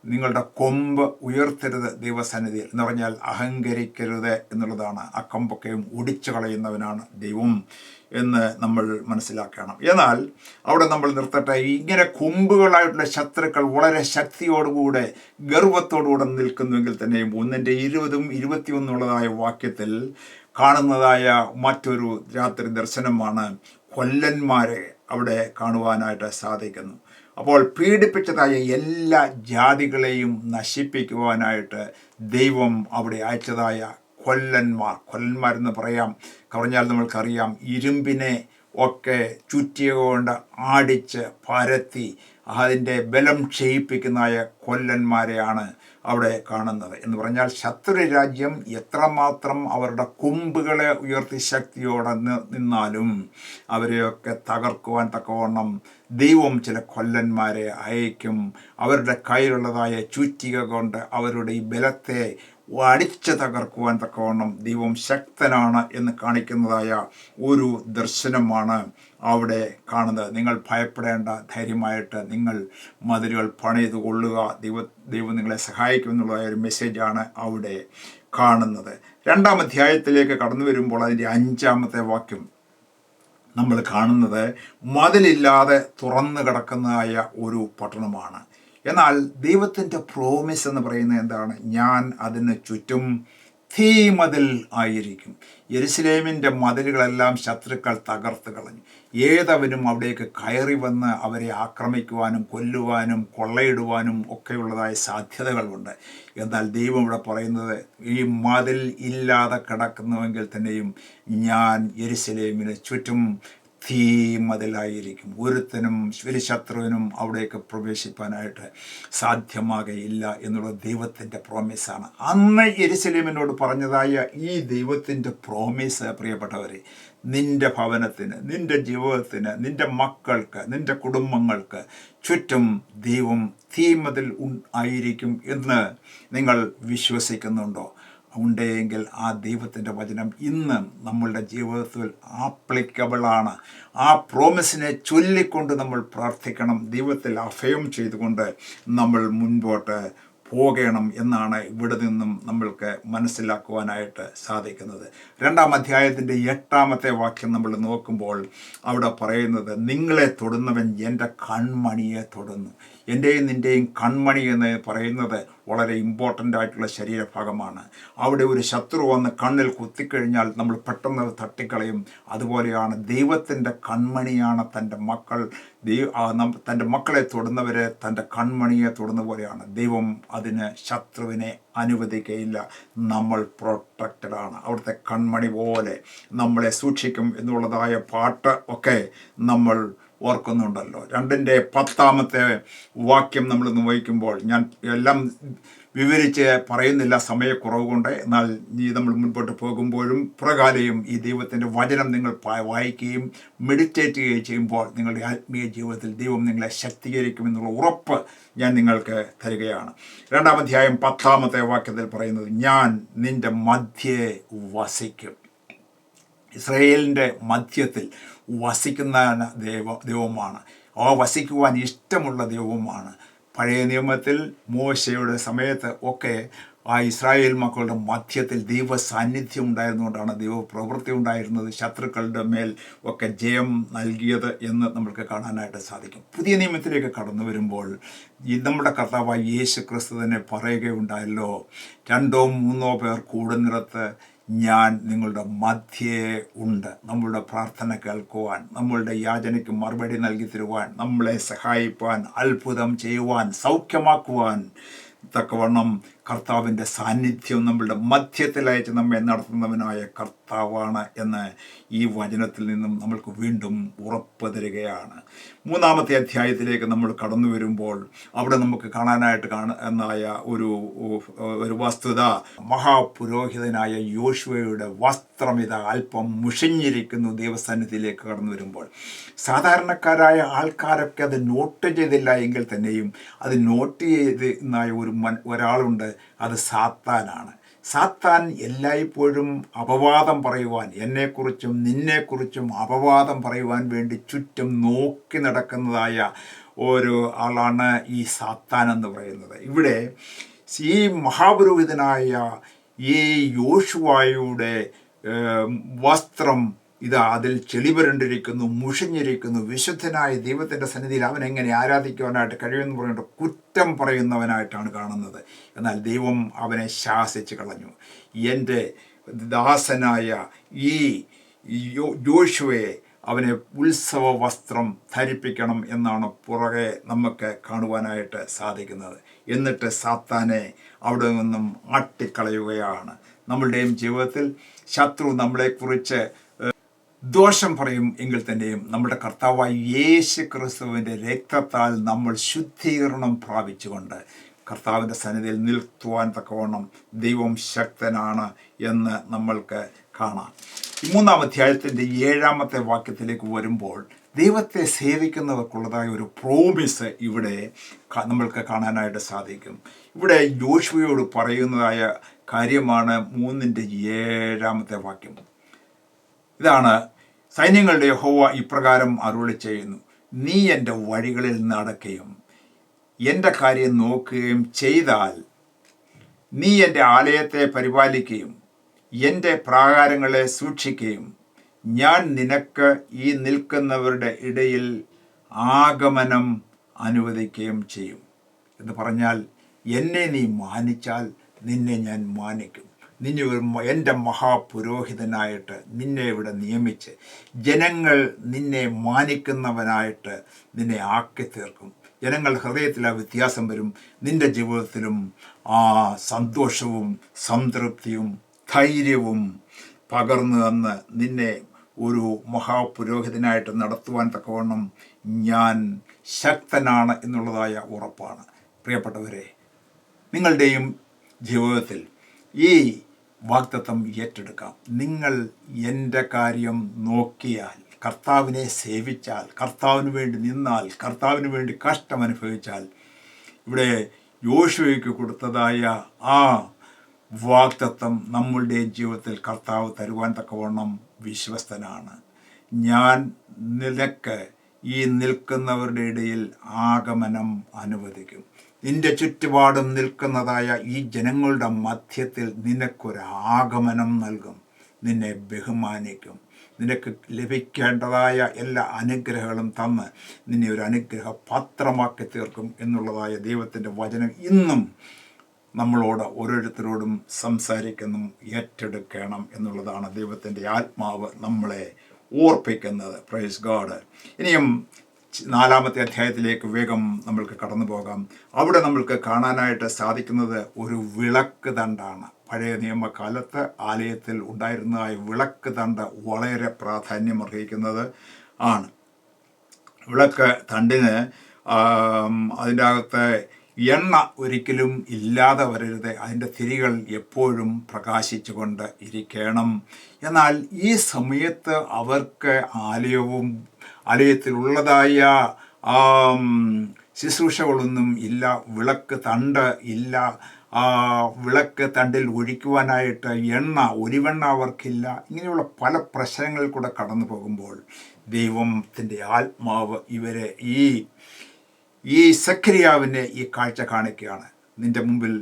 [SPEAKER 1] നിങ്ങളുടെ കൊമ്പ് ഉയർത്തരുത് ദൈവസന്നിധിയിൽ എന്ന് പറഞ്ഞാൽ അഹങ്കരിക്കരുത് എന്നുള്ളതാണ്. ആ കൊമ്പൊക്കെയും ഒടിച്ചു കളയുന്നവനാണ് ദൈവം എന്ന് നമ്മൾ മനസ്സിലാക്കണം. എന്നാൽ അവിടെ നമ്മൾ നിർത്തട്ടെ. ഇങ്ങനെ കൊമ്പുകളായിട്ടുള്ള ശത്രുക്കൾ വളരെ ശക്തിയോടുകൂടെ ഗർവത്തോടുകൂടെ നിൽക്കുന്നുവെങ്കിൽ തന്നെയും 1:20-21 വാക്യത്തിൽ കാണുന്നതായ മറ്റൊരു രാത്രി ദർശനമാണ് കൊല്ലന്മാരെ അവിടെ കാണുവാനായിട്ട് സാധിക്കുന്നു. അപ്പോൾ പീഡിപ്പിച്ചതായ എല്ലാ ജാതികളെയും നശിപ്പിക്കുവാനായിട്ട് ദൈവം അവിടെ അയച്ചതായ കൊല്ലന്മാരെന്ന് പറഞ്ഞാൽ നമ്മൾക്കറിയാം, ഇരുമ്പിനെ ഒക്കെ ചുറ്റിക കൊണ്ട് ആടിച്ച് പരത്തി അതിൻ്റെ ബലം ക്ഷയിപ്പിക്കുന്നതായ കൊല്ലന്മാരെയാണ് അവിടെ കാണുന്നത്. എന്ന് പറഞ്ഞാൽ ശത്രു രാജ്യം എത്രമാത്രം അവരുടെ കൊമ്പുകളെ ഉയർത്തി ശക്തിയോടെ നിന്നാലും അവരെയൊക്കെ തകർക്കുവാൻ തക്കവണ്ണം ദൈവം ചില കൊല്ലന്മാരെ അയക്കും. അവരുടെ കയ്യിലുള്ളതായ ചുറ്റിക കൊണ്ട് അവരുടെ ഈ ബലത്തെ അടിച്ച് തകർക്കുവാൻ തക്കവണ്ണം ദൈവം ശക്തനാണ് എന്ന് കാണിക്കുന്നതായ ഒരു ദർശനമാണ് അവിടെ കാണുന്നത്. നിങ്ങൾ ഭയപ്പെടേണ്ട, ധൈര്യമായിട്ട് നിങ്ങൾ മതിലുകൾ പണിത് കൊള്ളുക, ദൈവം നിങ്ങളെ സഹായിക്കുമെന്നുള്ളതായ ഒരു മെസ്സേജാണ് അവിടെ കാണുന്നത്. 2-ാം അധ്യായത്തിലേക്ക് കടന്നു വരുമ്പോൾ അതിൻ്റെ 5-ാമത്തെ വാക്യം നമ്മൾ കാണുന്നത് മതിലില്ലാതെ തുറന്നു കിടക്കുന്നതായ ഒരു പട്ടണമാണ്. എന്നാൽ ദൈവത്തിൻ്റെ പ്രോമിസ് എന്ന് പറയുന്നത് എന്താണ്? ഞാൻ അതിന് ചുറ്റും തീമതിൽ ആയിരിക്കും. യെരുശലേമിൻ്റെ മതിലുകളെല്ലാം ശത്രുക്കൾ തകർത്ത് കളഞ്ഞു. ഏതവനും അവിടേക്ക് കയറി വന്ന് അവരെ ആക്രമിക്കുവാനും കൊല്ലുവാനും കൊള്ളയിടുവാനും ഒക്കെയുള്ളതായ സാധ്യതകളുണ്ട്. എന്നാൽ ദൈവം ഇവിടെ പറയുന്നത്, ഈ മതിൽ ഇല്ലാതെ കിടക്കുന്നുവെങ്കിൽ തന്നെയും ഞാൻ യെരുശലേമിന് ചുറ്റും തീമതിലായിരിക്കും. ഒരുത്തനും ഒരു ശത്രുവിനും അവിടേക്ക് പ്രവേശിപ്പാനായിട്ട് സാധ്യമാകയില്ല എന്നുള്ള ദൈവത്തിൻ്റെ പ്രോമിസാണ്. അന്ന് യെരുശലേമിനോട് പറഞ്ഞതായ ഈ ദൈവത്തിൻ്റെ പ്രോമിസ്, പ്രിയപ്പെട്ടവരെ, നിൻ്റെ ഭവനത്തിന്, നിൻ്റെ ജീവിതത്തിന്, നിൻ്റെ മക്കൾക്ക്, നിൻ്റെ കുടുംബങ്ങൾക്ക് ചുറ്റും ദൈവം തീമതിൽ ആയിരിക്കും എന്ന് നിങ്ങൾ വിശ്വസിക്കുന്നുണ്ടോ? ഉണ്ടെങ്കിൽ ആ ദൈവത്തിൻ്റെ വചനം ഇന്ന് നമ്മളുടെ ജീവിതത്തിൽ ആപ്ലിക്കബിളാണ്. ആ പ്രോമിസിനെ ചൊല്ലിക്കൊണ്ട് നമ്മൾ പ്രാർത്ഥിക്കണം. ദൈവത്തിൽ അഭയം ചെയ്തുകൊണ്ട് നമ്മൾ മുൻപോട്ട് പോകണം എന്നാണ് ഇവിടെ നിന്നും നമ്മൾക്ക് മനസ്സിലാക്കുവാനായിട്ട് സാധിക്കുന്നത്. 2-ാം അധ്യായത്തിൻ്റെ 8-ാമത്തെ വാക്യം നമ്മൾ നോക്കുമ്പോൾ അവിടെ പറയുന്നത്, നിങ്ങളെ തൊടുന്നവൻ എൻ്റെ കൺമണിയെ തൊടുന്നു. എൻ്റെയും നിൻ്റെയും കൺമണി എന്ന് പറയുന്നത് വളരെ ഇമ്പോർട്ടൻ്റ് ആയിട്ടുള്ള ശരീരഭാഗമാണ്. അവിടെ ഒരു ശത്രു വന്ന് കണ്ണിൽ കുത്തിക്കഴിഞ്ഞാൽ നമ്മൾ പെട്ടെന്ന് തട്ടിക്കളയും. അതുപോലെയാണ് ദൈവത്തിൻ്റെ കൺമണിയാണ് തൻ്റെ മക്കളെ തൊടുന്നവരെ തൻ്റെ കൺമണിയെ തൊടുന്ന പോലെയാണ്. ദൈവം അതിന് ശത്രുവിനെ അനുവദിക്കുകയില്ല. നമ്മൾ പ്രൊട്ടക്റ്റഡാണ്. അവിടുത്തെ കൺമണി പോലെ നമ്മളെ സൂക്ഷിക്കും എന്നുള്ളതായ പാട്ട് ഒക്കെ നമ്മൾ ഓർക്കുന്നുണ്ടല്ലോ. 2-ന്റെ 10-ാമത്തെ വാക്യം നമ്മൾ വായിക്കുമ്പോൾ, ഞാൻ എല്ലാം വിവരിച്ച് പറയുന്നില്ല സമയക്കുറവ് കൊണ്ട്, എന്നാൽ നമ്മൾ മുൻപോട്ട് പോകുമ്പോഴും പ്രകാലയും ഈ ദൈവത്തിൻ്റെ വചനം നിങ്ങൾ വായിക്കുകയും മെഡിറ്റേറ്റ് ചെയ്യുകയും ചെയ്യുമ്പോൾ നിങ്ങളുടെ ആത്മീയ ജീവിതത്തിൽ ദൈവം നിങ്ങളെ ശക്തീകരിക്കുമെന്നുള്ള ഉറപ്പ് ഞാൻ നിങ്ങൾക്ക് തരികയാണ്. 2-ാം അധ്യായം 10-ാമത്തെ വാക്യത്തിൽ പറയുന്നത്, ഞാൻ നിൻ്റെ മധ്യേ വസിക്കും. ഇസ്രായേലിൻ്റെ മധ്യത്തിൽ വസിക്കുന്ന ദൈവമാണ്. വസിക്കുവാൻ ഇഷ്ടമുള്ള ദൈവമാണ്. പഴയ നിയമത്തിൽ മോശയുടെ സമയത്ത് ഒക്കെ ആ ഇസ്രായേൽ മക്കളുടെ മധ്യത്തിൽ ദൈവ സാന്നിധ്യം ഉണ്ടായിരുന്നുകൊണ്ടാണ്, ദൈവ പ്രവൃത്തി ഉണ്ടായിരുന്നത്, ശത്രുക്കളുടെ മേൽ ഒക്കെ ജയം നൽകിയത് എന്ന് നമുക്ക് കാണാനായിട്ട് സാധിക്കും. പുതിയ നിയമത്തിലേക്ക് കടന്നു വരുമ്പോൾ നമ്മുടെ കർത്താവായ യേശു ക്രിസ്തു തന്നെ പറയുകയുണ്ടായല്ലോ, 2-3 പേർ കൂടുന്നിടത്ത് ഞാൻ നിങ്ങളുടെ മധ്യേ ഉണ്ട്. നമ്മളുടെ പ്രാർത്ഥന കേൾക്കുവാൻ, നമ്മളുടെ യാചനയ്ക്ക് മറുപടി നൽകി തരുവാൻ, നമ്മളെ സഹായിപ്പാൻ, അത്ഭുതം ചെയ്യുവാൻ, സൗഖ്യമാക്കുവാൻ തക്കവണ്ണം കർത്താവിൻ്റെ സാന്നിധ്യം നമ്മളുടെ മധ്യത്തിൽ അയച്ച് നമ്മെ നടത്തുന്നവനായ കർത്താവാണ് എന്ന് ഈ വചനത്തിൽ നിന്നും നമ്മൾക്ക് വീണ്ടും ഉറപ്പ് തരികയാണ്. 3-ാമത്തെ അധ്യായത്തിലേക്ക് നമ്മൾ കടന്നു വരുമ്പോൾ അവിടെ നമുക്ക് കാണാനായിട്ട് എന്നായ ഒരു വസ്തുത, മഹാപുരോഹിതനായ യോശുവയുടെ വസ്ത്രമിത അല്പം മുഷിഞ്ഞിരിക്കുന്നു ദൈവസന്നിധിയിലേക്ക് കടന്നു വരുമ്പോൾ. സാധാരണക്കാരായ ആൾക്കാരൊക്കെ അത് നോട്ട് ചെയ്തില്ല എങ്കിൽ തന്നെയും അത് നോട്ട് ചെയ്തായ ഒരാളുണ്ട്, അത് സാത്താനാണ്. സാത്താൻ എല്ലായ്പ്പോഴും അപവാദം പറയുവാൻ, എന്നെക്കുറിച്ചും നിന്നെക്കുറിച്ചും അപവാദം പറയുവാൻ വേണ്ടി ചുറ്റും നോക്കി നടക്കുന്നതായ ഒരു ആളാണ് ഈ സാത്താൻ എന്ന് പറയുന്നത്. ഇവിടെ ഈ മഹാപുരോഹിതനായ ഈ യോശുവായുടെ വസ്ത്രം ഇതാ അതിൽ ചെളിപുരണ്ടിരിക്കുന്നു, മുഷിഞ്ഞിരിക്കുന്നു. വിശുദ്ധനായ ദൈവത്തിൻ്റെ സന്നിധിയിൽ അവൻ എങ്ങനെ ആരാധിക്കുവാനായിട്ട് കഴിയുമെന്ന് പറഞ്ഞിട്ട് കുറ്റം പറയുന്നവനായിട്ടാണ് കാണുന്നത്. എന്നാൽ ദൈവം അവനെ ശാസിച്ച് കളഞ്ഞു. എൻ്റെ ദാസനായ ഈ യോശുവയെ അവനെ ഉത്സവ വസ്ത്രം ധരിപ്പിക്കണം എന്നാണ് പുറകെ നമുക്ക് കാണുവാനായിട്ട് സാധിക്കുന്നത്. എന്നിട്ട് സാത്താനെ അവിടെ നിന്നും ആട്ടിക്കളയുകയാണ്. നമ്മളുടെയും ജീവിതത്തിൽ ശത്രു നമ്മളെക്കുറിച്ച് ദോഷം പറയും എങ്കിൽ തന്നെയും നമ്മുടെ കർത്താവായ യേശു ക്രിസ്തുവിൻ്റെ രക്തത്താൽ നമ്മൾ ശുദ്ധീകരണം പ്രാപിച്ചുകൊണ്ട് കർത്താവിൻ്റെ സന്നിധിയിൽ നിൽക്കുവാൻ തക്കവണ്ണം ദൈവം ശക്തനാണ് എന്ന് നമ്മൾക്ക് കാണാം. 3-ാം അധ്യായത്തിൻ്റെ 7-ാമത്തെ വാക്യത്തിലേക്ക് വരുമ്പോൾ ദൈവത്തെ സേവിക്കുന്നവർക്കുള്ളതായ ഒരു പ്രോമിസ് ഇവിടെ നമ്മൾക്ക് കാണാനായിട്ട് സാധിക്കും. ഇവിടെ യോശുവയോട് പറയുന്നതായ കാര്യമാണ് 3-ന്റെ 7-ാമത്തെ വാക്യം. ഇതാണ്: സൈന്യങ്ങളുടെ യഹോവ ഇപ്രകാരം അരുളി ചെയ്യുന്നു, നീ എൻ്റെ വഴികളിൽ നടക്കുകയും എൻ്റെ കാര്യം നോക്കുകയും ചെയ്താൽ, നീ എൻ്റെ ആലയത്തെ പരിപാലിക്കുകയും എൻ്റെ പ്രാകാരങ്ങളെ സൂക്ഷിക്കുകയും ഞാൻ നിനക്ക് ഈ നിൽക്കുന്നവരുടെ ഇടയിൽ ആഗമനം അനുവദിക്കുകയും ചെയ്യും. എന്ന് പറഞ്ഞാൽ, എന്നെ നീ മാനിച്ചാൽ നിന്നെ ഞാൻ മാനിക്കും. നിന്നെ എൻ്റെ മഹാപുരോഹിതനായിട്ട് നിന്നെ ഇവിടെ നിയമിച്ച് ജനങ്ങൾ നിന്നെ മാനിക്കുന്നവനായിട്ട് നിന്നെ ആക്കി തീർക്കും. ജനങ്ങൾ ഹൃദയത്തിൽ ആ വ്യത്യാസം വരും. നിൻ്റെ ജീവിതത്തിലും ആ സന്തോഷവും സംതൃപ്തിയും ധൈര്യവും പകർന്നു തന്ന് നിന്നെ ഒരു മഹാപുരോഹിതനായിട്ട് നടത്തുവാൻ തക്കവണ്ണം ഞാൻ ശക്തനാണ് എന്നുള്ളതായ ഉറപ്പാണ്. പ്രിയപ്പെട്ടവരെ, നിങ്ങളുടെയും ജീവിതത്തിൽ ഈ വാഗ്ദത്തം ഏറ്റെടുക്കാം. നിങ്ങൾ എൻ്റെ കാര്യം നോക്കിയാൽ, കർത്താവിനെ സേവിച്ചാൽ, കർത്താവിന് വേണ്ടി നിന്നാൽ, കർത്താവിന് വേണ്ടി കഷ്ടം അനുഭവിച്ചാൽ, ഇവിടെ യോശുവയ്ക്ക് കൊടുത്തതായ ആ വാഗ്ദത്തം നമ്മളുടെ ജീവിതത്തിൽ കർത്താവ് തരുവാൻ തക്കവണ്ണം വിശ്വസ്തനാണ്. ഞാൻ നിനക്ക് ഈ നിൽക്കുന്നവരുടെ ഇടയിൽ ആഗമനം അനുവദിക്കും. നിന്റെ ചുറ്റുപാടും നിൽക്കുന്നതായ ഈ ജനങ്ങളുടെ മധ്യത്തിൽ നിനക്കൊരാഗമനം നൽകും. നിന്നെ ബഹുമാനിക്കും. നിനക്ക് ലഭിക്കേണ്ടതായ എല്ലാ അനുഗ്രഹങ്ങളും തന്ന് നിന്നെ ഒരു അനുഗ്രഹ പാത്രമാക്കി തീർക്കും എന്നുള്ളതായ ദൈവത്തിൻ്റെ വചനം ഇന്നും നമ്മളോട് ഓരോരുത്തരോടും സംസാരിക്കുന്നു. ഏറ്റെടുക്കണം എന്നുള്ളതാണ് ദൈവത്തിൻ്റെ ആത്മാവ് നമ്മളെ ഓർപ്പിക്കുന്നത്. Praise God. ഇനിയും 4-ാമത്തെ അധ്യായത്തിലേക്ക് വേഗം നമ്മൾക്ക് കടന്നു പോകാം. അവിടെ നമ്മൾക്ക് കാണാനായിട്ട് സാധിക്കുന്നത് ഒരു വിളക്ക് തണ്ടാണ്. പഴയ നിയമകാലത്ത് ആലയത്തിൽ ഉണ്ടായിരുന്നതായ വിളക്ക് തണ്ട് വളരെ പ്രാധാന്യം അർഹിക്കുന്നത് ആണ്. വിളക്ക് തണ്ടിന് അതിൻ്റെ അകത്ത് എണ്ണ ഒരിക്കലും ഇല്ലാതെ വരരുത്. അതിൻ്റെ തിരികൾ എപ്പോഴും പ്രകാശിച്ചു കൊണ്ട് ഇരിക്കണം. എന്നാൽ ഈ സമയത്ത് അവർക്ക് ആലയത്തിലുള്ളതായ ശുശ്രൂഷകളൊന്നും ഇല്ല. വിളക്ക് തണ്ട് ഇല്ല. വിളക്ക് തണ്ടിൽ ഒഴിക്കുവാനായിട്ട് ഒലിവെണ്ണ അവർക്കില്ല. ഇങ്ങനെയുള്ള പല പ്രശ്നങ്ങൾ കൂടെ കടന്നു പോകുമ്പോൾ ദൈവത്തിൻ്റെ ആത്മാവ് ഇവരെ ഈ സഖരിയാവിനെ ഈ കാഴ്ച കാണിക്കുകയാണ്. നിൻ്റെ മുമ്പിൽ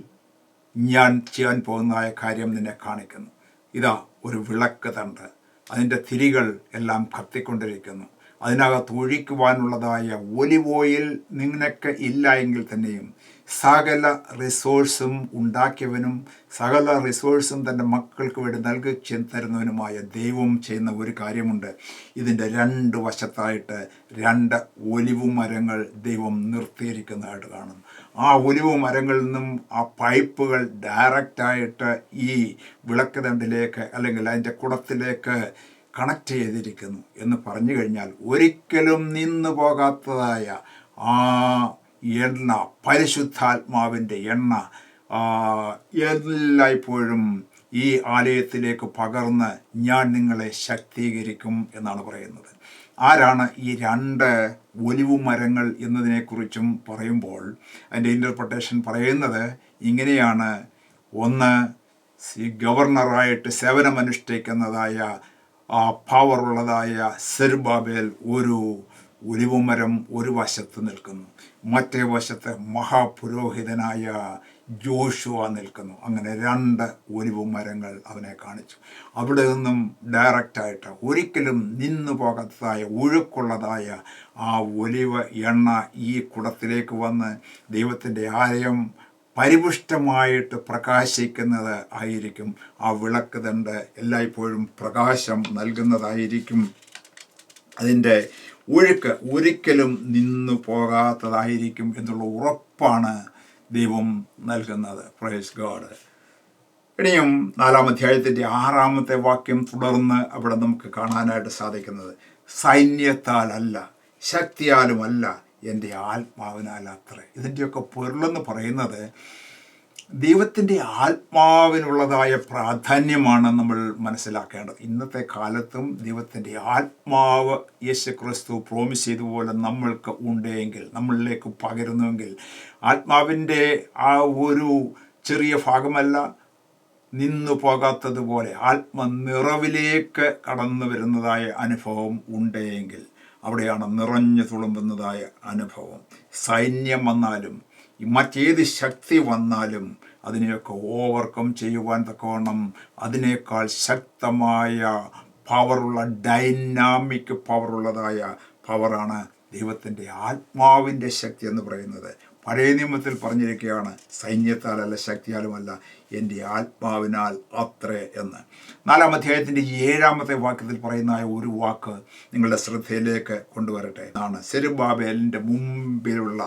[SPEAKER 1] ഞാൻ ചെയ്യാൻ പോകുന്നതായ കാര്യം നിന്നെ കാണിക്കുന്നു. ഇതാ ഒരു വിളക്ക് തണ്ട്, അതിൻ്റെ തിരികൾ എല്ലാം കത്തിക്കൊണ്ടിരിക്കുന്നു. അതിനകത്ത് ഒഴിക്കുവാനുള്ളതായ ഒലിവ് ഓയിൽ നിനക്ക് ഇല്ല എങ്കിൽ തന്നെയും സകല റിസോഴ്സും ഉണ്ടാക്കിയവനും സകല റിസോഴ്സും തൻ്റെ മക്കൾക്ക് വേണ്ടി നൽകി തരുന്നവനുമായ ദൈവം ചെയ്യുന്ന ഒരു കാര്യമുണ്ട്. ഇതിൻ്റെ 2 വശത്തായിട്ട് 2 ഒലിവ് മരങ്ങൾ ദൈവം നിർത്തിയിരിക്കുന്നതായിട്ട് കാണും. ആ ഒലിവ് മരങ്ങളിൽ നിന്നും ആ പൈപ്പുകൾ ഡയറക്റ്റായിട്ട് ഈ വിളക്ക് തണ്ടിലേക്ക് അല്ലെങ്കിൽ അതിൻ്റെ കുടത്തിലേക്ക് കണക്ട് ചെയ്തിരിക്കുന്നു. എന്ന് പറഞ്ഞു കഴിഞ്ഞാൽ ഒരിക്കലും നിന്നു പോകാത്തതായ ആ എണ്ണ, പരിശുദ്ധാത്മാവിൻ്റെ എണ്ണ എല്ലായ്പ്പോഴും ഈ ആലയത്തിലേക്ക് പകർന്ന് ഞാൻ നിങ്ങളെ ശക്തീകരിക്കും എന്നാണ് പറയുന്നത്. ആരാണ് ഈ 2 ഒലിവ് മരങ്ങൾ എന്നതിനെക്കുറിച്ചും പറയുമ്പോൾ അതിൻ്റെ ഇൻ്റർപ്രിട്ടേഷൻ പറയുന്നത് ഇങ്ങനെയാണ്. ഒന്ന്, ഗവർണറായിട്ട് സേവനമനുഷ്ഠിക്കുന്നതായ പവറുള്ളതായ സെരുബാബേൽ ഒലിവുമരം ഒരു വശത്ത് നിൽക്കുന്നു, മറ്റേ വശത്ത് മഹാപുരോഹിതനായ ജോഷുവ നിൽക്കുന്നു. അങ്ങനെ 2 ഒലിവുമരങ്ങൾ അവനെ കാണിച്ചു. അവിടെ നിന്നും ഡയറക്റ്റായിട്ട് ഒരിക്കലും നിന്നു പോകാത്തതായ ഒഴുക്കുള്ളതായ ആ ഒലിവ് എണ്ണ ഈ കുടത്തിലേക്ക് വന്ന് ദൈവത്തിൻ്റെ ആലയം പരിപുഷ്ടമായിട്ട് പ്രകാശിക്കുന്നത് ആയിരിക്കും. ആ വിളക്ക് ദണ്ട് എല്ലായ്പ്പോഴും പ്രകാശം നൽകുന്നതായിരിക്കും. അതിൻ്റെ ഒഴുക്ക് ഒരിക്കലും നിന്നു പോകാത്തതായിരിക്കും എന്നുള്ള ഉറപ്പാണ് ദൈവം നൽകുന്നത്. Praise God. ഇനിയും 4-ാം അധ്യായത്തിൻ്റെ 6-ാമത്തെ വാക്യം തുടർന്ന് അവിടെ നമുക്ക് കാണാനായിട്ട് സാധിക്കുന്നത്, സൈന്യത്താലല്ല ശക്തിയാലുമല്ല എൻ്റെ ആത്മാവിനാൽ അത്രേ. ഇതിൻ്റെയൊക്കെ പൊരുളെന്ന് പറയുന്നത് ദൈവത്തിൻ്റെ ആത്മാവിനുള്ളതായ പ്രാധാന്യമാണ് നമ്മൾ മനസ്സിലാക്കേണ്ടത്. ഇന്നത്തെ കാലത്തും ദൈവത്തിൻ്റെ ആത്മാവ് യേശുക്രിസ്തു പ്രോമിസ് ചെയ്തതുപോലെ നമ്മൾക്ക് ഉണ്ടെങ്കിൽ, നമ്മളിലേക്ക് പകരുന്നുവെങ്കിൽ, ആത്മാവിൻ്റെ ആ ഒരു ചെറിയ ഭാഗമല്ല, നിന്നു പോകാത്തതുപോലെ ആത്മനിറവിലേക്ക് കടന്നു വരുന്നതായ അനുഭവം ഉണ്ടെങ്കിൽ അവിടെയാണ് നിറഞ്ഞു തുളുമ്പുന്നതായ അനുഭവം. സൈന്യം വന്നാലും മറ്റേത് ശക്തി വന്നാലും അതിനെയൊക്കെ ഓവർകം ചെയ്യുവാൻ തക്കവണ്ണം അതിനേക്കാൾ ശക്തമായ പവറുള്ള, ഡൈനാമിക് പവറുള്ളതായ പവറാണ് ദൈവത്തിൻ്റെ ആത്മാവിൻ്റെ ശക്തി എന്ന് പറയുന്നത്. പഴയ നിയമത്തിൽ പറഞ്ഞിരിക്കുകയാണ്, സൈന്യത്താലല്ല ശക്തിയാലുമല്ല എൻ്റെ ആത്മാവിനാൽ അത്രേ എന്ന്. 4-ാം അധ്യായത്തിൻ്റെ 7-ാമത്തെ വാക്യത്തിൽ പറയുന്ന ഒരു വാക്ക് നിങ്ങളുടെ ശ്രദ്ധയിലേക്ക് കൊണ്ടുവരട്ടെ. ആണ് സെരുബ്ബാബേലിൻ്റെ മുമ്പിലുള്ള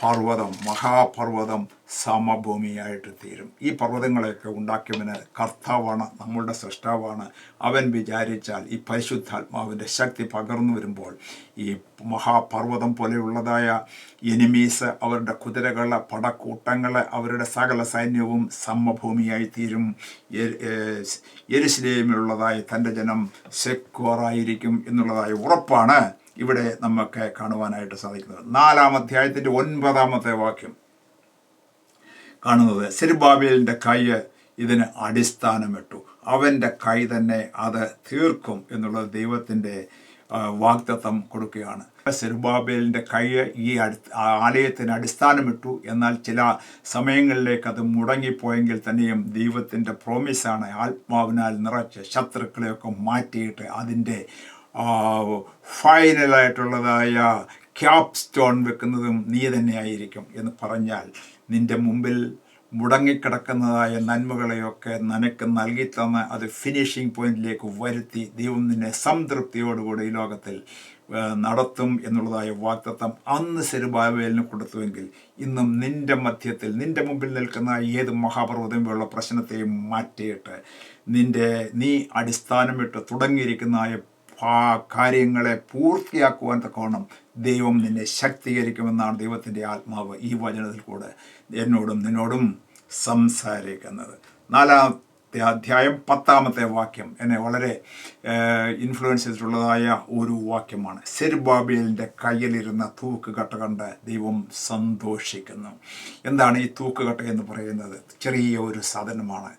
[SPEAKER 1] പർവ്വതം, മഹാപർവ്വതം സമഭൂമിയായിട്ട് തീരും. ഈ പർവ്വതങ്ങളെയൊക്കെ ഉണ്ടാക്കിയവന് കർത്താവാണ്, നമ്മളുടെ സൃഷ്ടാവാണ്. അവൻ വിചാരിച്ചാൽ ഈ പരിശുദ്ധാത്മാവിൻ്റെ ശക്തി പകർന്നു വരുമ്പോൾ ഈ മഹാപർവ്വതം പോലെയുള്ളതായ എനിമീസ്, അവരുടെ കുതിരകൾ, പടക്കൂട്ടങ്ങൾ, അവരുടെ സകല സൈന്യവും സമഭൂമിയായി തീരും. യെരുശലേമിലുള്ളതായ തൻ്റെ ജനം സെക്യൂറായിരിക്കും എന്നുള്ളതായ ഉറപ്പാണ് ഇവിടെ നമുക്ക് കാണുവാനായിട്ട് സാധിക്കുന്നത്. 4-ാം അധ്യായത്തിൻ്റെ 9-ാമത്തെ വാക്യം കാണുന്നത്, സെരുബ്ബാബേലിൻ്റെ കൈ ഇതിന് അടിസ്ഥാനമിട്ടു, അവൻ്റെ കൈ തന്നെ അത് തീർക്കും എന്നുള്ളത് ദൈവത്തിൻ്റെ വാഗ്ദത്തം കൊടുക്കുകയാണ്. സെരുബ്ബാബേലിൻ്റെ കൈ ഈ ആലയത്തിന് അടിസ്ഥാനമിട്ടു. എന്നാൽ ചില സമയങ്ങളിലേക്ക് അത് മുടങ്ങിപ്പോയെങ്കിൽ തന്നെയും ദൈവത്തിൻ്റെ പ്രോമിസാണ്, ആത്മാവിനാൽ നിറച്ച് ശത്രുക്കളെയൊക്കെ മാറ്റിയിട്ട് അതിൻ്റെ ഫൈനലായിട്ടുള്ളതായ ക്യാപ് സ്റ്റോൺ വെക്കുന്നതും നീ തന്നെയായിരിക്കും എന്ന് പറഞ്ഞാൽ, നിൻ്റെ മുമ്പിൽ മുടങ്ങിക്കിടക്കുന്നതായ നന്മകളെയൊക്കെ നിനക്ക് നൽകി തന്ന് അത് ഫിനിഷിംഗ് പോയിന്റിലേക്ക് വരുത്തി ദൈവം നിന്നെ സംതൃപ്തിയോടുകൂടി ഈ ലോകത്തിൽ നടത്തും എന്നുള്ളതായ വാഗ്ദത്തം അന്ന് സെരുബ്ബാബേലിന് കൊടുത്തുവെങ്കിൽ ഇന്നും നിൻ്റെ മധ്യത്തിൽ, നിൻ്റെ മുമ്പിൽ നിൽക്കുന്ന ഏത് മഹാപർവ്വതമുള്ള പ്രശ്നത്തെയും മാറ്റിയിട്ട് നീ അടിസ്ഥാനമിട്ട് തുടങ്ങിയിരിക്കുന്നതായ കാര്യങ്ങളെ പൂർത്തിയാക്കുവാൻ തക്കവണ്ണം ദൈവം നിന്നെ ശക്തീകരിക്കുമെന്നാണ് ദൈവത്തിൻ്റെ ആത്മാവ് ഈ വചനത്തിൽ കൂടെ എന്നോടും നിന്നോടും സംസാരിക്കുന്നത്. 4-ാമത്തെ അധ്യായം 10-ാമത്തെ വാക്യം എന്നെ വളരെ ഇൻഫ്ലുവൻസ് ചെയ്തിട്ടുള്ളതായ ഒരു വാക്യമാണ്. സെരുബ്ബാബേലിൻ്റെ കയ്യിലിരുന്ന തൂക്കുകട്ട കണ്ട് ദൈവം സന്തോഷിക്കുന്നു. എന്താണ് ഈ തൂക്കുകട്ട എന്ന് പറയുന്നത്? ചെറിയ ഒരു സാധനമാണ്.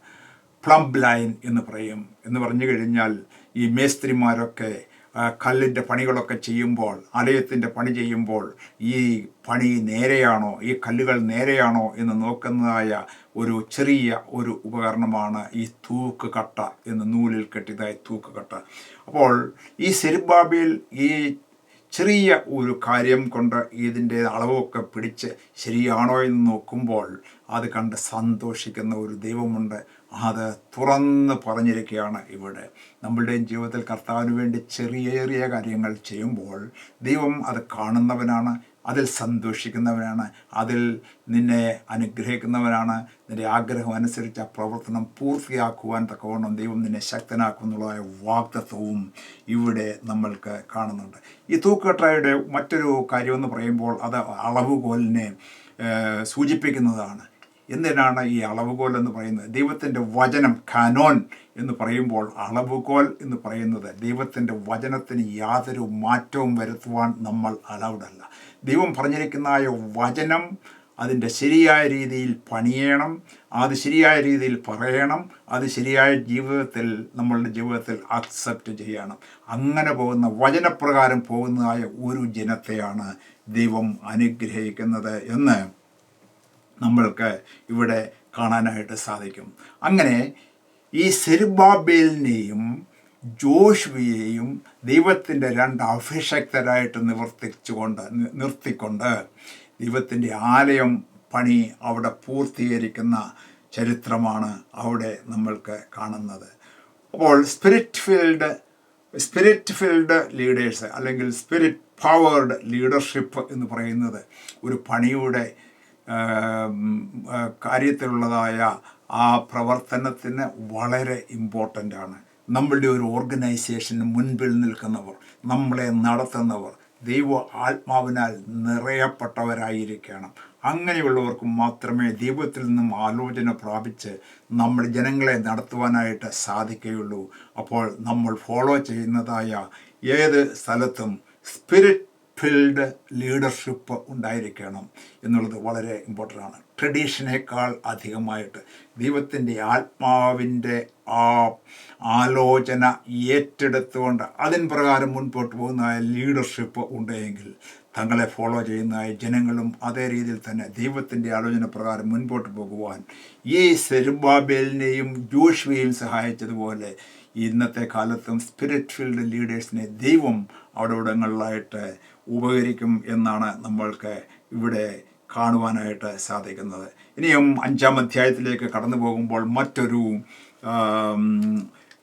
[SPEAKER 1] പ്ലംബ് ലൈൻ എന്ന് പറഞ്ഞു കഴിഞ്ഞാൽ ഈ മേസ്ത്രിമാരൊക്കെ കല്ലിൻ്റെ പണികളൊക്കെ ചെയ്യുമ്പോൾ, ആലയത്തിൻ്റെ പണി ചെയ്യുമ്പോൾ ഈ പണി നേരെയാണോ, ഈ കല്ലുകൾ നേരെയാണോ എന്ന് നോക്കുന്നതായ ഒരു ചെറിയ ഒരു ഉപകരണമാണ് ഈ തൂക്കുകട്ട എന്ന്, നൂലിൽ കെട്ടിയതായ തൂക്കുകട്ട. അപ്പോൾ ഈ സെരുബ്ബാബേൽ ഈ ചെറിയ ഒരു കാര്യം കൊണ്ട് ഇതിൻ്റെ അളവൊക്കെ പിടിച്ച് ശരിയാണോ എന്ന് നോക്കുമ്പോൾ അത് കണ്ട് സന്തോഷിക്കുന്ന ഒരു ദൈവമുണ്ട്. അത് തുറന്ന് പറഞ്ഞിരിക്കുകയാണ് ഇവിടെ. നമ്മളുടെയും ജീവിതത്തിൽ കർത്താവിന് വേണ്ടി ചെറിയ കാര്യങ്ങൾ ചെയ്യുമ്പോൾ ദൈവം അത് കാണുന്നവനാണ്, അതിൽ സന്തോഷിക്കുന്നവനാണ്, അതിൽ നിന്നെ അനുഗ്രഹിക്കുന്നവനാണ്. നിൻ്റെ ആഗ്രഹം അനുസരിച്ച് ആ പ്രവർത്തനം പൂർത്തിയാക്കുവാൻ തക്കവണ്ണം ദൈവം നിന്നെ ശക്തനാക്കുന്നുള്ളതായ വാഗ്ദത്തവും ഇവിടെ നമ്മൾക്ക് കാണുന്നുണ്ട്. ഈ തൂക്കുകട്ടയുടെ മറ്റൊരു കാര്യമെന്ന് പറയുമ്പോൾ അത് അളവുകോലിനെ സൂചിപ്പിക്കുന്നതാണ്. എന്തിനാണ് ഈ അളവുകോൽ എന്ന് പറയുന്നത്? ദൈവത്തിൻ്റെ വചനം, കാനോൻ എന്ന് പറയുമ്പോൾ അളവുകോൽ എന്ന് പറയുന്നത് ദൈവത്തിൻ്റെ വചനത്തിന് യാതൊരു മാറ്റവും വരുത്തുവാൻ നമ്മൾ അലൗഡല്ല. ദൈവം പറഞ്ഞിരിക്കുന്ന വചനം അതിൻ്റെ ശരിയായ രീതിയിൽ പണിയണം, അത് ശരിയായ രീതിയിൽ പറയണം, അത് ശരിയായ ജീവിതത്തിൽ നമ്മളുടെ ജീവിതത്തിൽ അക്സെപ്റ്റ് ചെയ്യണം. അങ്ങനെ പോകുന്ന വചനപ്രകാരം പോകുന്നതായ ഒരു ജനത്തെയാണ് ദൈവം അനുഗ്രഹിക്കുന്നത് എന്ന് നമ്മൾക്ക് ഇവിടെ കാണാനായിട്ട് സാധിക്കും. അങ്ങനെ ഈ സെരുബ്ബാബേലിനെയും ജോഷുവയെയും ദൈവത്തിൻ്റെ രണ്ട് അഭിഷക്തരായിട്ട് നിർത്തിക്കൊണ്ട് ദൈവത്തിൻ്റെ ആലയം പണി അവിടെ പൂർത്തീകരിക്കുന്ന ചരിത്രമാണ് അവിടെ നമ്മൾക്ക് കാണുന്നത്. അപ്പോൾ സ്പിരിറ്റ് ഫീൽഡ് ലീഡേഴ്സ് അല്ലെങ്കിൽ സ്പിരിറ്റ് പവേർഡ് ലീഡർഷിപ്പ് എന്ന് പറയുന്നത് ഒരു പണിയുടെ കാര്യത്തിലുള്ളതായ ആ പ്രവർത്തനത്തിന് വളരെ ഇമ്പോർട്ടൻ്റ് ആണ്. നമ്മളുടെ ഒരു ഓർഗനൈസേഷന് മുൻപിൽ നിൽക്കുന്നവർ, നമ്മളെ നടത്തുന്നവർ ദൈവ ആത്മാവിനാൽ നിറയപ്പെട്ടവരായിരിക്കണം. അങ്ങനെയുള്ളവർക്ക് മാത്രമേ ദൈവത്തിൽ നിന്നും ആലോചന പ്രാപിച്ച് നമ്മൾ ജനങ്ങളെ നടത്തുവാനായിട്ട് സാധിക്കുകയുള്ളൂ. അപ്പോൾ നമ്മൾ ഫോളോ ചെയ്യുന്നതായ ഏത് സ്ഥലത്തും സ്പിരിറ്റ് ഫിൽഡ് ലീഡർഷിപ്പ് ഉണ്ടായിരിക്കണം എന്നുള്ളത് വളരെ ഇമ്പോർട്ടൻ്റ് ആണ്. ട്രഡീഷനേക്കാൾ അധികമായിട്ട് ദൈവത്തിൻ്റെ ആത്മാവിൻ്റെ ആ ആലോചന ഏറ്റെടുത്തുകൊണ്ട് അതിന് പ്രകാരം മുൻപോട്ട് പോകുന്ന ലീഡർഷിപ്പ് ഉണ്ടെങ്കിൽ തങ്ങളെ ഫോളോ ചെയ്യുന്ന ജനങ്ങളും അതേ രീതിയിൽ തന്നെ ദൈവത്തിൻ്റെ ആലോചന പ്രകാരം മുൻപോട്ട് പോകുവാൻ ഈ സെരുബ്ബാബേലിനെയും ജോഷുവയെയും സഹായിച്ചതുപോലെ ഇന്നത്തെ കാലത്തും സ്പിരിറ്റ് ഫീൽഡ് ലീഡേഴ്സിനെ ദൈവം അവിടെയിടങ്ങളിലായിട്ട് ഉപകരിക്കും എന്നാണ് നമ്മൾക്ക് ഇവിടെ കാണുവാനായിട്ട് സാധിക്കുന്നത്. ഇനിയും 5-ാം അധ്യായത്തിലേക്ക് കടന്നു പോകുമ്പോൾ മറ്റൊരു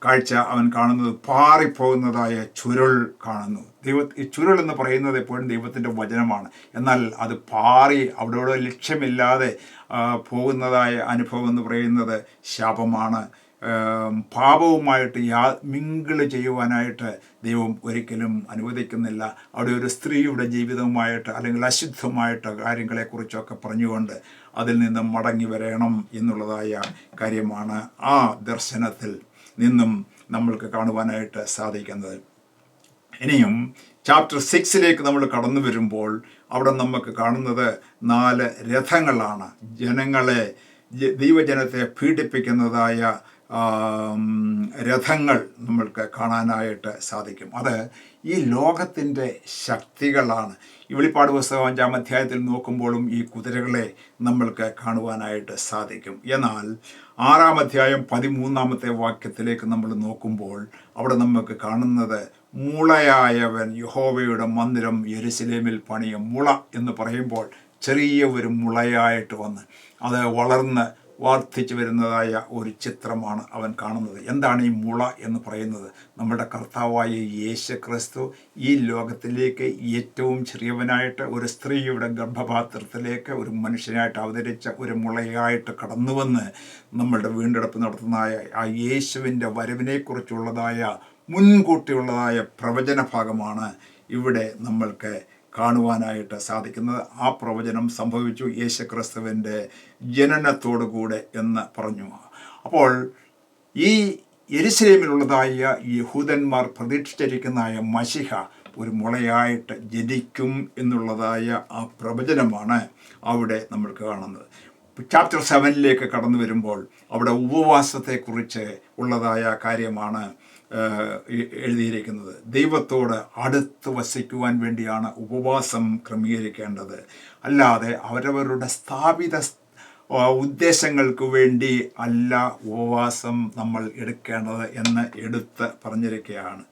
[SPEAKER 1] കാഴ്ച അവൻ കാണുന്നത് പാറിപ്പോകുന്നതായ ചുരുൾ കാണുന്നു. ഈ ചുരുൾ എന്ന് പറയുന്നത് എപ്പോഴും ദൈവത്തിൻ്റെ വചനമാണ്. എന്നാൽ അത് പാറി അവിടെ ലക്ഷ്യമില്ലാതെ പോകുന്നതായ അനുഭവം എന്ന് പറയുന്നത് ശാപമാണ്. പാപവുമായിട്ട് മിങ്കിള് ചെയ്യുവാനായിട്ട് ദൈവം ഒരിക്കലും അനുവദിക്കുന്നില്ല. അവിടെ ഒരു സ്ത്രീയുടെ ജീവിതവുമായിട്ട് അല്ലെങ്കിൽ അശുദ്ധമായിട്ട് കാര്യങ്ങളെക്കുറിച്ചൊക്കെ പറഞ്ഞുകൊണ്ട് അതിൽ നിന്നും മടങ്ങി വരണം എന്നുള്ളതായ കാര്യമാണ് ആ ദർശനത്തിൽ നിന്നും നമ്മൾക്ക് കാണുവാനായിട്ട് സാധിക്കുന്നത്. ഇനിയും ചാപ്റ്റർ 6 നമ്മൾ കടന്നു വരുമ്പോൾ അവിടെ നമുക്ക് കാണുന്നത് 4 രഥങ്ങളാണ്. ദൈവജനത്തെ പീഡിപ്പിക്കുന്നതായ രഥങ്ങൾ നമ്മൾക്ക് കാണാനായിട്ട് സാധിക്കും. അത് ഈ ലോകത്തിൻ്റെ ശക്തികളാണ്. ഈ വെളിപ്പാട് പുസ്തകം 5-ാം അധ്യായത്തിൽ നോക്കുമ്പോഴും ഈ കുതിരകളെ നമ്മൾക്ക് കാണുവാനായിട്ട് സാധിക്കും. എന്നാൽ 6-ാം അധ്യായം 13-ാമത്തെ വാക്യത്തിലേക്ക് നമ്മൾ നോക്കുമ്പോൾ അവിടെ നമുക്ക് കാണുന്നത് മുളയായവൻ യഹോവയുടെ മന്ദിരം യെരുശലേമിൽ പണിയും. മുള എന്ന് പറയുമ്പോൾ ചെറിയ ഒരു മുളയായിട്ട് വന്ന് അത് വളർന്ന് വർദ്ധിച്ചു വരുന്നതായ ഒരു ചിത്രമാണ് അവൻ കാണുന്നത്. എന്താണ് ഈ മുള എന്ന് പറയുന്നത്? നമ്മുടെ കർത്താവായ യേശു ക്രിസ്തു ഈ ലോകത്തിലേക്ക് ഏറ്റവും ചെറിയവനായിട്ട് ഒരു സ്ത്രീയുടെ ഗർഭപാത്രത്തിലേക്ക് ഒരു മനുഷ്യനായിട്ട് അവതരിച്ച ഒരു മുളയായിട്ട് കടന്നു വന്ന് നമ്മളുടെ വീണ്ടെടുപ്പ് നടത്തുന്നതായ ആ യേശുവിൻ്റെ വരവിനെക്കുറിച്ചുള്ളതായ മുൻകൂട്ടിയുള്ളതായ പ്രവചന ഭാഗമാണ് ഇവിടെ നമ്മൾക്ക് കാണുവാനായിട്ട് സാധിക്കുന്നത്. ആ പ്രവചനം സംഭവിച്ചു യേശുക്രിസ്തുവിൻ്റെ ജനനത്തോടു കൂടെ എന്ന് പറഞ്ഞു. അപ്പോൾ ഈ യെരുശലേമിലുള്ളതായ യഹൂദന്മാർ പ്രതീക്ഷിച്ചിരിക്കുന്നതായ മശിഹ ഒരു മുളയായിട്ട് ജനിക്കും എന്നുള്ളതായ ആ പ്രവചനമാണ് അവിടെ നമ്മൾക്ക് കാണുന്നത്. ചാപ്റ്റർ 7 കടന്നു വരുമ്പോൾ അവിടെ ഉപവാസത്തെക്കുറിച്ച് ഉള്ളതായ കാര്യമാണ് എഴുതിയിരിക്കുന്നത്. ദൈവത്തോട് അടുത്ത് വസിക്കുവാൻ വേണ്ടിയാണ് ഉപവാസം ക്രമീകരിക്കേണ്ടത്. അല്ലാതെ അവരവരുടെ സ്ഥാപിത ഉദ്ദേശങ്ങൾക്ക് വേണ്ടി അല്ല ഉപവാസം നമ്മൾ എടുക്കേണ്ടത് എന്ന് എടുത്ത് പറഞ്ഞിരിക്കുകയാണ്.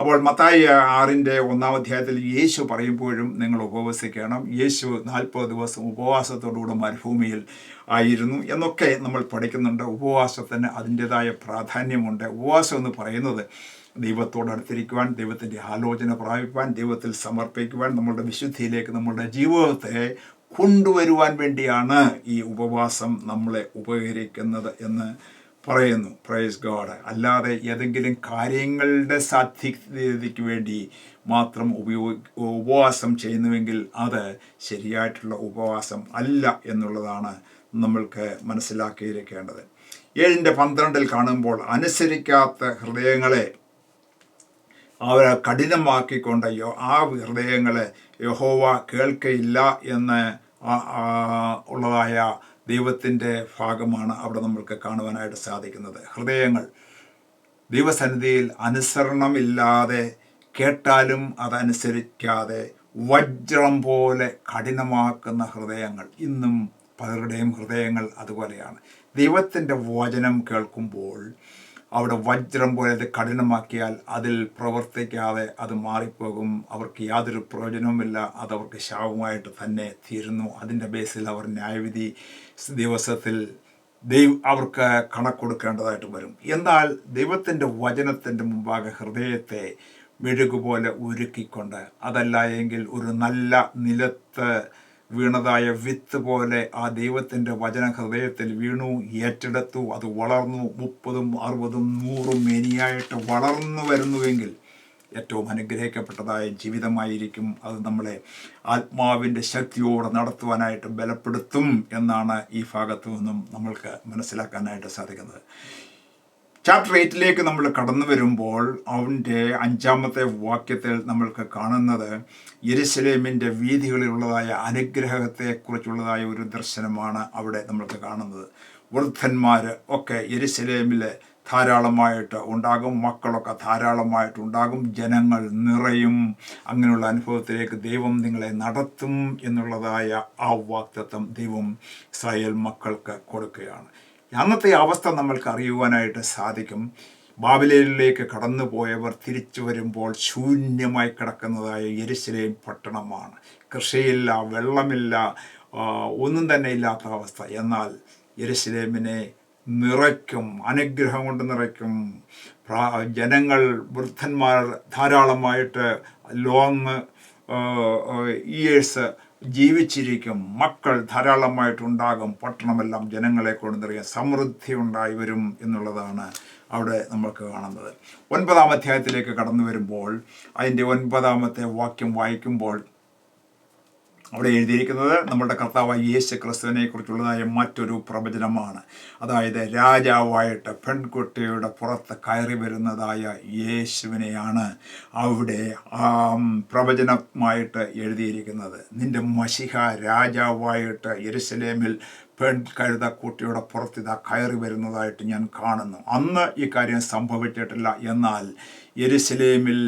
[SPEAKER 1] അപ്പോൾ മത്തായി 6-ാം അധ്യായത്തിൽ യേശു പറയുമ്പോഴും നിങ്ങൾ ഉപവസിക്കണം. യേശു 40 ദിവസം ഉപവാസത്തോടുകൂടെ മരുഭൂമിയിൽ ആയിരുന്നു എന്നൊക്കെ നമ്മൾ പഠിക്കുന്നുണ്ട്. ഉപവാസത്തിന് അതിൻ്റെതായ പ്രാധാന്യമുണ്ട്. ഉപവാസം എന്ന് പറയുന്നത് ദൈവത്തോടടുത്തിരിക്കുവാൻ, ദൈവത്തിൻ്റെ ആലോചന പ്രാപിക്കുവാൻ, ദൈവത്തിൽ സമർപ്പിക്കുവാൻ, നമ്മളുടെ വിശുദ്ധിയിലേക്ക് നമ്മളുടെ ജീവിതത്തെ കൊണ്ടുവരുവാൻ വേണ്ടിയാണ് ഈ ഉപവാസം നമ്മളെ ഉപകരിക്കുന്നത് എന്ന് പറയുന്നു. Praise God. അല്ലാതെ ഏതെങ്കിലും കാര്യങ്ങളുടെ സാധ്യതയ്ക്ക് വേണ്ടി മാത്രം ഉപവാസം ചെയ്യുന്നുവെങ്കിൽ അത് ശരിയായിട്ടുള്ള ഉപവാസം അല്ല എന്നുള്ളതാണ് നമ്മൾക്ക് മനസ്സിലാക്കിയിരിക്കേണ്ടത്. 7:12 കാണുമ്പോൾ അനുസരിക്കാത്ത ഹൃദയങ്ങളെ അവരെ കഠിനമാക്കിക്കൊണ്ട് ആ ഹൃദയങ്ങളെ യഹോവ കേൾക്കയില്ല എന്ന് ഉള്ളതായ ദൈവത്തിൻ്റെ ഭാഗമാണ് അവിടെ നമ്മൾക്ക് കാണുവാനായിട്ട് സാധിക്കുന്നത്. ഹൃദയങ്ങൾ ദൈവസന്നിധിയിൽ അനുസരണമില്ലാതെ, കേട്ടാലും അതനുസരിക്കാതെ വജ്രം പോലെ കഠിനമാക്കുന്ന ഹൃദയങ്ങൾ, ഇന്നും പലരുടെയും ഹൃദയങ്ങൾ അതുപോലെയാണ്. ദൈവത്തിൻ്റെ വചനം കേൾക്കുമ്പോൾ അവിടെ വജ്രം പോലെ അത് കഠിനമാക്കിയാൽ അതിൽ പ്രവർത്തിക്കാതെ അത് മാറിപ്പോകും. അവർക്ക് യാതൊരു പ്രയോജനവുമില്ല. അതവർക്ക് ശാപമായിട്ട് തന്നെ തീരുന്നു. അതിൻ്റെ ബേസിൽ അവർ ന്യായവിധി ദിവസത്തിൽ അവർക്ക് കണക്കൊടുക്കേണ്ടതായിട്ട് വരും. എന്നാൽ ദൈവത്തിൻ്റെ വചനത്തിൻ്റെ മുമ്പാകെ ഹൃദയത്തെ മെഴുകുപോലെ ഒരുക്കിക്കൊണ്ട്, അതല്ല എങ്കിൽ ഒരു നല്ല നിലത്ത് വീണതായ വിത്ത് പോലെ ആ ദൈവത്തിൻ്റെ വചന ഹൃദയത്തിൽ വീണു, ഏറ്റെടുത്തു, അത് വളർന്നു, 30, 60, 100 മേനിയായിട്ട് വളർന്നു വരുന്നുവെങ്കിൽ ഏറ്റവും അനുഗ്രഹിക്കപ്പെട്ടതായ ജീവിതമായിരിക്കും. അത് നമ്മളെ ആത്മാവിൻ്റെ ശക്തിയോടെ നടത്തുവാനായിട്ട് ബലപ്പെടുത്തും എന്നാണ് ഈ ഭാഗത്തു നിന്നും നമ്മൾക്ക് മനസ്സിലാക്കാനായിട്ട് സാധിക്കുന്നത്. ചാപ്റ്റർ 8 നമ്മൾ കടന്നു വരുമ്പോൾ അവൻ്റെ 5-ാമത്തെ വാക്യത്തിൽ നമ്മൾക്ക് കാണുന്നത് യെരുശലേമിൻ്റെ വീഥികളിലുള്ളതായ അനുഗ്രഹത്തെക്കുറിച്ചുള്ളതായ ഒരു ദർശനമാണ് അവിടെ നമ്മൾക്ക് കാണുന്നത്. വൃദ്ധന്മാർ ഒക്കെ യെരുശലേമിൽ ധാരാളമായിട്ട് ഉണ്ടാകും, മക്കളൊക്കെ ധാരാളമായിട്ടുണ്ടാകും, ജനങ്ങൾ നിറയും. അങ്ങനെയുള്ള അനുഭവത്തിലേക്ക് ദൈവം നിങ്ങളെ നടത്തും എന്നുള്ളതായ ആ വാഗ്ദത്തം ദൈവം ഇസ്രായേൽ മക്കൾക്ക് കൊടുക്കുകയാണ്. അന്നത്തെ അവസ്ഥ നമ്മൾക്ക് അറിയുവാനായിട്ട് സാധിക്കും. ബാബിലോണിലേക്ക് കടന്നു പോയവർ തിരിച്ചു വരുമ്പോൾ ശൂന്യമായി കിടക്കുന്നതായ യെരുശലേം പട്ടണമാണ്. കൃഷിയില്ല, വെള്ളമില്ല, ഒന്നും തന്നെ ഇല്ലാത്ത അവസ്ഥ. എന്നാൽ യെരുശലേമിനെ നിറയ്ക്കും, അനുഗ്രഹം കൊണ്ട് നിറയ്ക്കും. ജനങ്ങൾ, വൃദ്ധന്മാർ ധാരാളമായിട്ട് ലോങ് ഇയേഴ്സ് ജീവിച്ചിരിക്കും, മക്കൾ ധാരാളമായിട്ടുണ്ടാകും, പട്ടണമെല്ലാം ജനങ്ങളെ കൊണ്ട് നിറയെ സമൃദ്ധി ഉണ്ടായി വരും എന്നുള്ളതാണ് അവിടെ നമ്മൾക്ക് കാണുന്നത്. 9-ാം അധ്യായത്തിലേക്ക് കടന്നു വരുമ്പോൾ അതിൻ്റെ 9-ാമത്തെ വാക്യം വായിക്കുമ്പോൾ അവിടെ എഴുതിയിരിക്കുന്നത് നമ്മുടെ കർത്താവായ യേശു ക്രിസ്തുവിനെ കുറിച്ചുള്ളതായ മറ്റൊരു പ്രവചനമാണ്. അതായത് രാജാവായിട്ട് പെൺകുട്ടിയുടെ പുറത്ത് കയറി വരുന്നതായ യേശുവിനെയാണ് അവിടെ പ്രവചനമായിട്ട് എഴുതിയിരിക്കുന്നത്. നിന്റെ മശിഹ രാജാവായിട്ട് യെരുശലേമിൽ കഴുതക്കുട്ടിയുടെ പുറത്തിതാ കയറി വരുന്നതായിട്ട് ഞാൻ കാണുന്നു. അന്ന് ഈ കാര്യം സംഭവിച്ചിട്ടില്ല. എന്നാൽ യെരുശലേമിൽ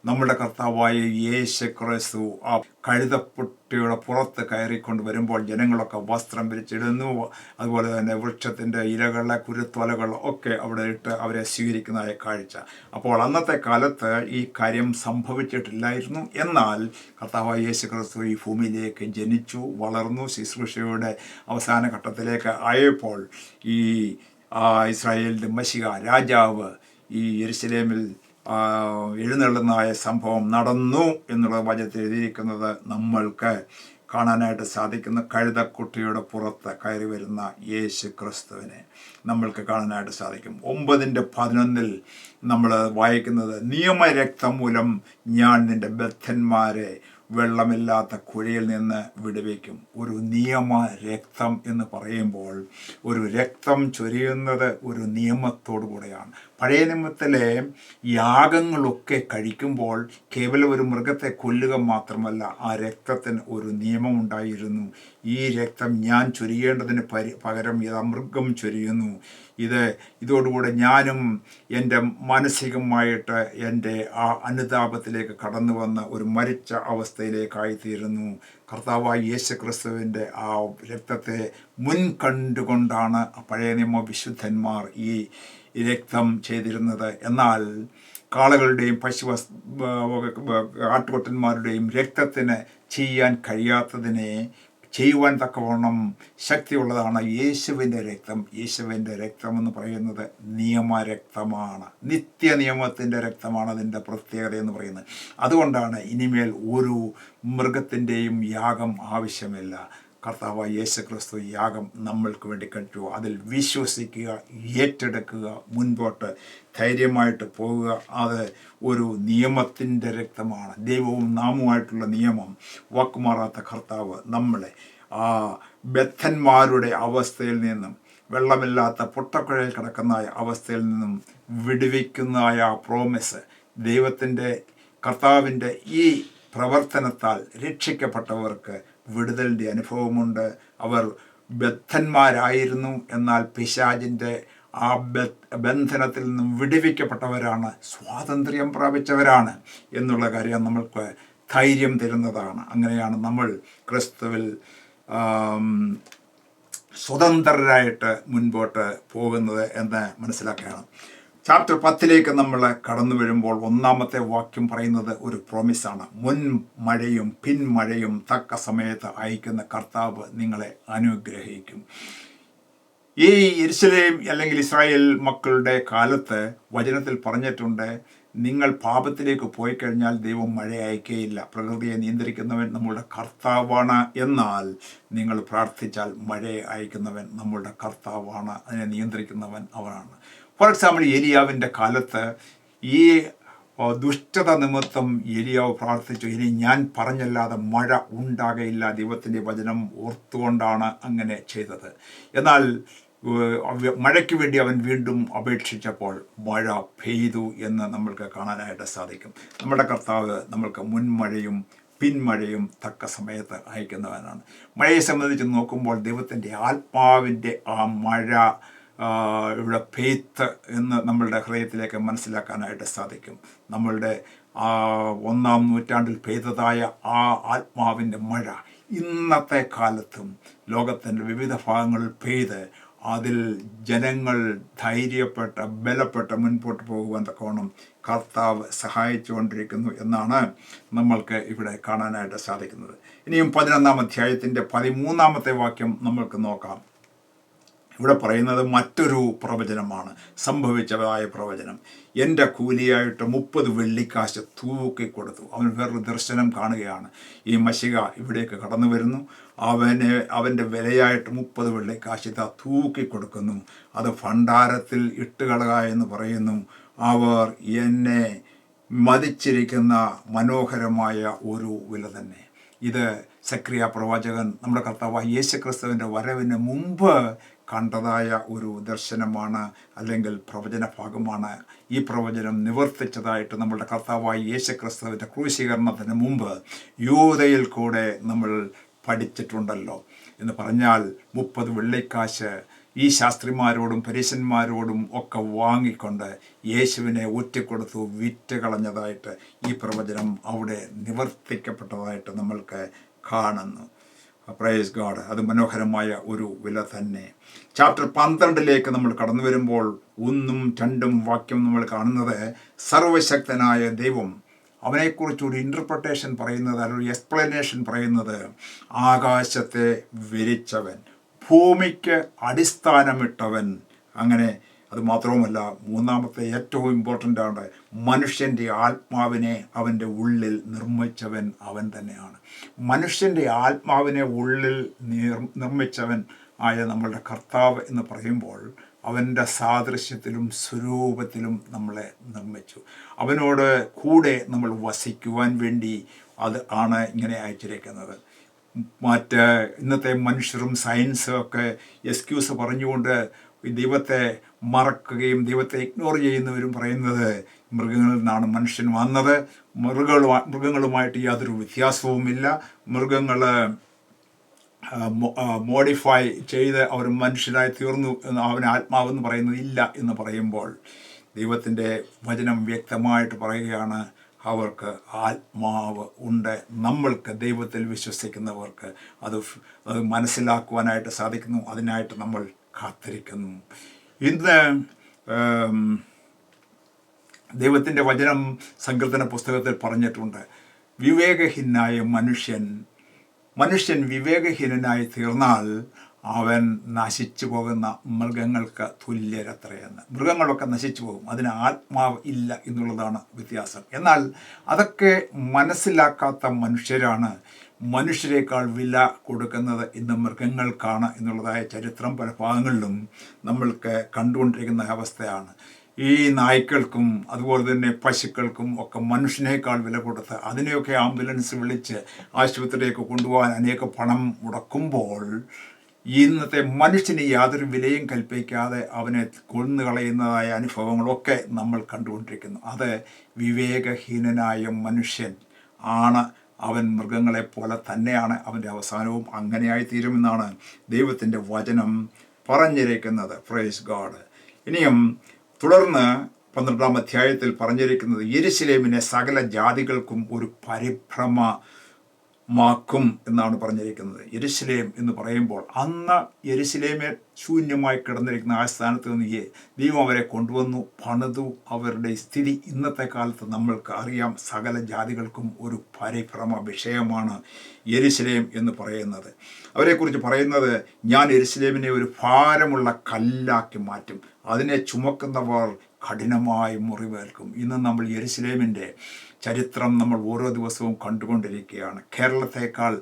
[SPEAKER 1] നമ്മുടെ കർത്താവായ യേശു ക്രിസ്തു ആ കഴുതക്കുട്ടിയുടെ പുറത്ത് കയറിക്കൊണ്ട് വരുമ്പോൾ ജനങ്ങളൊക്കെ വസ്ത്രം വിരിച്ചിടുന്നു. അതുപോലെ തന്നെ വൃക്ഷത്തിൻ്റെ ഇലകളെ, കുരുത്തോലകൾ ഒക്കെ അവിടെ ഇട്ട് അവരെ സ്വീകരിക്കുന്നതായ കാഴ്ച. അപ്പോൾ അന്നത്തെ കാലത്ത് ഈ കാര്യം സംഭവിച്ചിട്ടില്ലായിരുന്നു. എന്നാൽ കർത്താവായ യേശു ക്രിസ്തു ഈ ഭൂമിയിലേക്ക് ജനിച്ചു, വളർന്നു, ശുശ്രൂഷയുടെ അവസാന ഘട്ടത്തിലേക്ക് ആയപ്പോൾ ഈ ഇസ്രായേലിൻ്റെ മശിഹ രാജാവ് ഈ യെരുശലേമിൽ എഴുന്നള്ളുന്നതായ സംഭവം നടന്നു എന്നുള്ള വചനത്തിൽ എഴുതിയിരിക്കുന്നത് നമ്മൾക്ക് കാണാനായിട്ട് സാധിക്കുന്ന കഴുതക്കുട്ടിയുടെ പുറത്ത് കയറി വരുന്ന യേശു ക്രിസ്തുവിനെ നമ്മൾക്ക് കാണാനായിട്ട് സാധിക്കും. 9:11 നമ്മൾ വായിക്കുന്നത്, നിയമരക്തം മൂലം ഞാൻ നിന്റെ ബദ്ധന്മാരെ വെള്ളമില്ലാത്ത കുഴിയിൽ നിന്ന് വിടുവിക്കും. ഒരു നിയമ രക്തം എന്ന് പറയുമ്പോൾ ഒരു രക്തം ചൊരിയുന്നത് ഒരു നിയമത്തോടു കൂടെയാണ്. പഴയ നിയമത്തിലെ യാഗങ്ങളൊക്കെ കഴിക്കുമ്പോൾ കേവലം ഒരു മൃഗത്തെ കൊല്ലുക മാത്രമല്ല, ആ രക്തത്തിന് ഒരു നിയമമുണ്ടായിരുന്നു. ഈ രക്തം ഞാൻ ചൊരിയേണ്ടതിന് പകരം ഇതാ മൃഗം ചൊരിയുന്നു. ഇതോടുകൂടെ ഞാനും എൻ്റെ മാനസികമായിട്ട് എൻ്റെ ആ അനുതാപത്തിലേക്ക് കടന്നു വന്ന ഒരു മരിച്ച അവസ്ഥയിലേക്കായിത്തീരുന്നു. കർത്താവായ യേശു ക്രിസ്തുവിൻ്റെ ആ രക്തത്തെ മുൻകണ്ടുകൊണ്ടാണ് പഴയ നിയമ വിശുദ്ധന്മാർ ഈ രക്തം ചെയ്തിരുന്നത്. എന്നാൽ കാളകളുടെയും ആട്ടുകൊറ്റന്മാരുടെയും രക്തത്തിന് ചെയ്യാൻ കഴിയാത്തതിനെ ചെയ്യുവാൻ തക്കവണ്ണം ശക്തിയുള്ളതാണ് യേശുവിൻ്റെ രക്തം. യേശുവിൻ്റെ രക്തം എന്ന് പറയുന്നത് നിയമരക്തമാണ്, നിത്യനിയമത്തിൻ്റെ രക്തമാണ് അതിൻ്റെ പ്രത്യേകത എന്ന് പറയുന്നത്. അതുകൊണ്ടാണ് ഇനിമേൽ ഒരു മൃഗത്തിൻ്റെയും യാഗം ആവശ്യമില്ല. കർത്താവായ യേശു ക്രിസ്തു യാഗം നമ്മൾക്ക് വേണ്ടി കഴിച്ചു. അതിൽ വിശ്വസിക്കുക, ഏറ്റെടുക്കുക, മുൻപോട്ട് ധൈര്യമായിട്ട് പോവുക. അത് ഒരു നിയമത്തിൻ്റെ രക്തമാണ്. ദൈവവും നാമുമായിട്ടുള്ള നിയമം, വാക്കുമാറാത്ത കർത്താവ് നമ്മളെ ആ ബദ്ധന്മാരുടെ അവസ്ഥയിൽ നിന്നും, വെള്ളമില്ലാത്ത പൊട്ടക്കുഴയിൽ കിടക്കുന്ന അവസ്ഥയിൽ നിന്നും വിടുവിക്കുന്നതായ പ്രോമിസ്, ദൈവത്തിൻ്റെ കർത്താവിൻ്റെ ഈ പ്രവർത്തനത്താൽ രക്ഷിക്കപ്പെട്ടവർക്ക് വിടുതലിൻ്റെ അനുഭവമുണ്ട്. അവർ ബദ്ധന്മാരായിരുന്നു, എന്നാൽ പിശാചിൻ്റെ ആ ബന്ധനത്തിൽ നിന്നും വിടുവിക്കപ്പെട്ടവരാണ്, സ്വാതന്ത്ര്യം പ്രാപിച്ചവരാണ് എന്നുള്ള കാര്യം നമ്മൾക്ക് ധൈര്യം തരുന്നതാണ്. അങ്ങനെയാണ് നമ്മൾ ക്രിസ്തുവിൽ സ്വതന്ത്രരായിട്ട് മുൻപോട്ട് പോകുന്നത് എന്ന് മനസ്സിലാക്കുകയാണ്. ചാപ്റ്റർ 10 നമ്മൾ കടന്നു വരുമ്പോൾ ഒന്നാമത്തെ വാക്യം പറയുന്നത് ഒരു പ്രോമിസാണ്. മുൻ മഴയും പിൻമഴയും തക്ക സമയത്ത് അയക്കുന്ന കർത്താവ് നിങ്ങളെ അനുഗ്രഹിക്കും. ഈ യെരുശലേം അല്ലെങ്കിൽ ഇസ്രായേൽ മക്കളുടെ കാലത്ത് വചനത്തിൽ പറഞ്ഞിട്ടുണ്ട്, നിങ്ങൾ പാപത്തിലേക്ക് പോയി കഴിഞ്ഞാൽ ദൈവം മഴ അയക്കുകയില്ല. പ്രകൃതിയെ നിയന്ത്രിക്കുന്നവൻ നമ്മളുടെ കർത്താവാണ്. എന്നാൽ നിങ്ങൾ പ്രാർത്ഥിച്ചാൽ മഴയെ അയക്കുന്നവൻ നമ്മളുടെ കർത്താവാണ്, അതിനെ നിയന്ത്രിക്കുന്നവൻ അവനാണ്. ഫോർ എക്സാമ്പിൾ, ഏലിയാവിൻ്റെ കാലത്ത് ഈ ദുഷ്ടത നിമിത്തം ഏലിയാവ് പ്രാർത്ഥിച്ചു, ഇനി ഞാൻ പറഞ്ഞല്ലാതെ മഴ ഉണ്ടാകയില്ല. ദൈവത്തിൻ്റെ വചനം ഓർത്തുകൊണ്ടാണ് അങ്ങനെ ചെയ്തത്. എന്നാൽ മഴയ്ക്ക് വേണ്ടി അവൻ വീണ്ടും അപേക്ഷിച്ചപ്പോൾ മഴ പെയ്തു എന്ന് നമ്മൾക്ക് കാണാനായിട്ട് സാധിക്കും. നമ്മുടെ കർത്താവ് നമ്മൾക്ക് മുൻമഴയും പിൻമഴയും തക്ക സമയത്ത് അയക്കുന്നവനാണ്. മഴയെ സംബന്ധിച്ച് നോക്കുമ്പോൾ ദൈവത്തിൻ്റെ ആത്മാവിൻ്റെ ആ മഴ ഇവിടെ പെയ്ത്ത് എന്ന് നമ്മളുടെ ഹൃദയത്തിലേക്ക് മനസ്സിലാക്കാനായിട്ട് സാധിക്കും. നമ്മളുടെ 1-ാം നൂറ്റാണ്ടിൽ പെയ്തതായ ആ ആത്മാവിൻ്റെ മഴ ഇന്നത്തെ കാലത്തും ലോകത്തിൻ്റെ വിവിധ ഭാഗങ്ങളിൽ പെയ്ത് അതിൽ ജനങ്ങൾ ധൈര്യപ്പെട്ട് ബലപ്പെട്ട് മുൻപോട്ട് പോകുവാൻ തക്കവണ്ണം കർത്താവ് സഹായിച്ചുകൊണ്ടിരിക്കുന്നു എന്നാണ് നമ്മൾക്ക് ഇവിടെ കാണാനായിട്ട് സാധിക്കുന്നത്. ഇനിയും 11-ാം അധ്യായത്തിൻ്റെ 13-ാമത്തെ വാക്യം നമ്മൾക്ക് നോക്കാം. ഇവിടെ പറയുന്നത് മറ്റൊരു പ്രവചനമാണ്, സംഭവിച്ചതായ പ്രവചനം. എൻ്റെ കൂലിയായിട്ട് 30 വെള്ളിക്കാശ് തൂക്കിക്കൊടുത്തു. അവൻ വേറൊരു ദർശനം കാണുകയാണ്. ഈ മശിക ഇവിടേക്ക് കടന്നു വരുന്നു. അവൻ്റെ വിലയായിട്ട് 30 വെള്ളിക്കാശ് ഇതാ തൂക്കിക്കൊടുക്കുന്നു. അത് ഭണ്ഡാരത്തിൽ ഇട്ടുകളക എന്ന് പറയുന്നു. അവർ എന്നെ മതിച്ചിരിക്കുന്ന മനോഹരമായ ഒരു വില തന്നെ. ഇത് സക്രിയ പ്രവാചകൻ നമ്മുടെ കർത്താവായ യേശുക്രിസ്തുവിൻ്റെ വരവിന് മുമ്പ് കണ്ടതായ ഒരു ദർശനമാണ്, അല്ലെങ്കിൽ പ്രവചന ഭാഗമാണ്. ഈ പ്രവചനം നിവർത്തിച്ചതായിട്ട് നമ്മളുടെ കർത്താവായ യേശുക്രിസ്തുവിൻ്റെ ക്രൂശീകരണത്തിന് മുമ്പ് യൂദയിൽ കൂടെ നമ്മൾ പഠിച്ചിട്ടുണ്ടല്ലോ. എന്ന് പറഞ്ഞാൽ 30 വെള്ളിക്കാശ് ഈ ശാസ്ത്രിമാരോടും പരീശന്മാരോടും ഒക്കെ വാങ്ങിക്കൊണ്ട് യേശുവിനെ ഒറ്റിക്കൊടുത്തു വിറ്റ് കളഞ്ഞതായിട്ട് ഈ പ്രവചനം അവിടെ നിവർത്തിക്കപ്പെട്ടതായിട്ട് നമ്മൾക്ക് കാണുന്നു. Praise God. അത് മനോഹരമായ ഒരു വില തന്നെ. ചാപ്റ്റർ 12 നമ്മൾ കടന്നു വരുമ്പോൾ 1-2 വാക്യം നമ്മൾ കാണുന്നത് സർവശക്തനായ ദൈവം അവനെക്കുറിച്ചൊരു ഇൻ്റർപ്രട്ടേഷൻ പറയുന്നത്, അല്ലെങ്കിൽ എക്സ്പ്ലനേഷൻ പറയുന്നത്, ആകാശത്തെ വിരിച്ചവൻ, ഭൂമിക്ക് അടിസ്ഥാനമിട്ടവൻ. അങ്ങനെ അത് മാത്രവുമല്ല, മൂന്നാമത്തെ ഏറ്റവും ഇമ്പോർട്ടൻ്റ് ആണ്, മനുഷ്യൻ്റെ ആത്മാവിനെ അവൻ്റെ ഉള്ളിൽ നിർമ്മിച്ചവൻ അവൻ തന്നെയാണ്. മനുഷ്യൻ്റെ ആത്മാവിനെ ഉള്ളിൽ നിർമ്മിച്ചവൻ ആയ നമ്മളുടെ കർത്താവ് എന്ന് പറയുമ്പോൾ അവൻ്റെ സാദൃശ്യത്തിലും സ്വരൂപത്തിലും നമ്മളെ നിർമ്മിച്ചു. അവനോട് കൂടെ നമ്മൾ വസിക്കുവാൻ വേണ്ടി അത് ആണ് ഇങ്ങനെ അയച്ചിരിക്കുന്നത്. മറ്റ് ഇന്നത്തെ മനുഷ്യരും സയൻസും ഒക്കെ എക്സ്ക്യൂസ് പറഞ്ഞുകൊണ്ട് ദൈവത്തെ മറക്കുകയും ദൈവത്തെ ഇഗ്നോർ ചെയ്യുന്നവരും പറയുന്നത് മൃഗങ്ങളിൽ നിന്നാണ് മനുഷ്യൻ വന്നത്, മൃഗങ്ങളുമായിട്ട് യാതൊരു വ്യത്യാസവുമില്ല, മൃഗങ്ങൾ മോഡിഫൈ ചെയ്ത് അവർ മനുഷ്യരായി തീർന്നു എന്ന് അവൻ ആത്മാവെന്ന് പറയുന്നത് ഇല്ല എന്ന് പറയുമ്പോൾ ദൈവത്തിൻ്റെ വചനം വ്യക്തമായിട്ട് പറയുകയാണ്, അവർക്ക് ആത്മാവ് ഉണ്ട്. നമ്മൾക്ക് ദൈവത്തിൽ വിശ്വസിക്കുന്നവർക്ക് അത് മനസ്സിലാക്കുവാനായിട്ട് സാധിക്കുന്നു. അതിനായിട്ട് നമ്മൾ കാത്തിരിക്കുന്നു. ഇന്ന് ദൈവത്തിൻ്റെ വചനം സങ്കീർത്തന പുസ്തകത്തിൽ പറഞ്ഞിട്ടുണ്ട്, വിവേകഹീനായ മനുഷ്യൻ വിവേകഹീനനായി തീർന്നാൽ അവൻ നശിച്ചു പോകുന്ന മൃഗങ്ങൾക്ക് തുല്യരത്രയെന്ന്. മൃഗങ്ങളൊക്കെ നശിച്ചു പോകും, അതിന് ആത്മാവ് ഇല്ല എന്നുള്ളതാണ് വ്യത്യാസം. എന്നാൽ അതൊക്കെ മനസ്സിലാക്കാത്ത മനുഷ്യരാണ് മനുഷ്യരെക്കാൾ വില കൊടുക്കുന്നത് ഇന്ന് മൃഗങ്ങൾക്കാണ് എന്നുള്ളതായ ചരിത്രം പല ഭാഗങ്ങളിലും നമ്മൾക്ക് കണ്ടുകൊണ്ടിരിക്കുന്ന അവസ്ഥയാണ്. ഈ നായ്ക്കൾക്കും അതുപോലെ തന്നെ പശുക്കൾക്കും ഒക്കെ മനുഷ്യനേക്കാൾ വില കൊടുത്ത് അതിനെയൊക്കെ ആംബുലൻസ് വിളിച്ച് ആശുപത്രിയിലേക്ക് കൊണ്ടുപോകാൻ അനേക പണം മുടക്കുമ്പോൾ ഇന്നത്തെ മനുഷ്യന് യാതൊരു വിലയും കൽപ്പിക്കാതെ അവനെ കൊന്നുകളയുന്നതായ അനുഭവങ്ങളൊക്കെ നമ്മൾ കണ്ടുകൊണ്ടിരിക്കുന്നു. അത് വിവേകഹീനനായ മനുഷ്യൻ ആണ് അവൻ മൃഗങ്ങളെപ്പോലെ തന്നെയാണ്, അവൻ്റെ അവസാനവും അങ്ങനെയായി തീരുമെന്നാണ് ദൈവത്തിൻ്റെ വചനം പറഞ്ഞിരിക്കുന്നത്. Praise God. ഇനിയും തുടർന്ന് 12-ാം അധ്യായത്തിൽ പറഞ്ഞിരിക്കുന്നത് യെരുശലേമിനെ സകല ജാതികൾക്കും ഒരു പരിഭ്രമമാക്കും എന്നാണ് പറഞ്ഞിരിക്കുന്നത്. യെരുശലേം എന്ന് പറയുമ്പോൾ അന്ന് യെരുശലേമെ ശൂന്യമായി കിടന്നിരിക്കുന്ന ആ സ്ഥാനത്ത് നിന്ന് ദൈവം അവരെ കൊണ്ടുവന്നു, പണിതു. അവരുടെ സ്ഥിതി ഇന്നത്തെ കാലത്ത് നമ്മൾക്ക് അറിയാം. സകല ജാതികൾക്കും ഒരു പരിഭ്രമ വിഷയമാണ് യെരുശലേം എന്ന് പറയുന്നത്. അവരെക്കുറിച്ച് പറയുന്നത്, ഞാൻ യെരുശലേമിനെ ഒരു ഭാരമുള്ള കല്ലാക്കി മാറ്റും, അതിനെ ചുമക്കുന്നവർ കഠിനമായി മുറിവേൽക്കും. ഇന്ന് നമ്മൾ യെരുശലേമിൻ്റെ ചരിത്രം നമ്മൾ ഓരോ ദിവസവും കണ്ടുകൊണ്ടിരിക്കുകയാണ്. കേരളത്തേക്കാൾ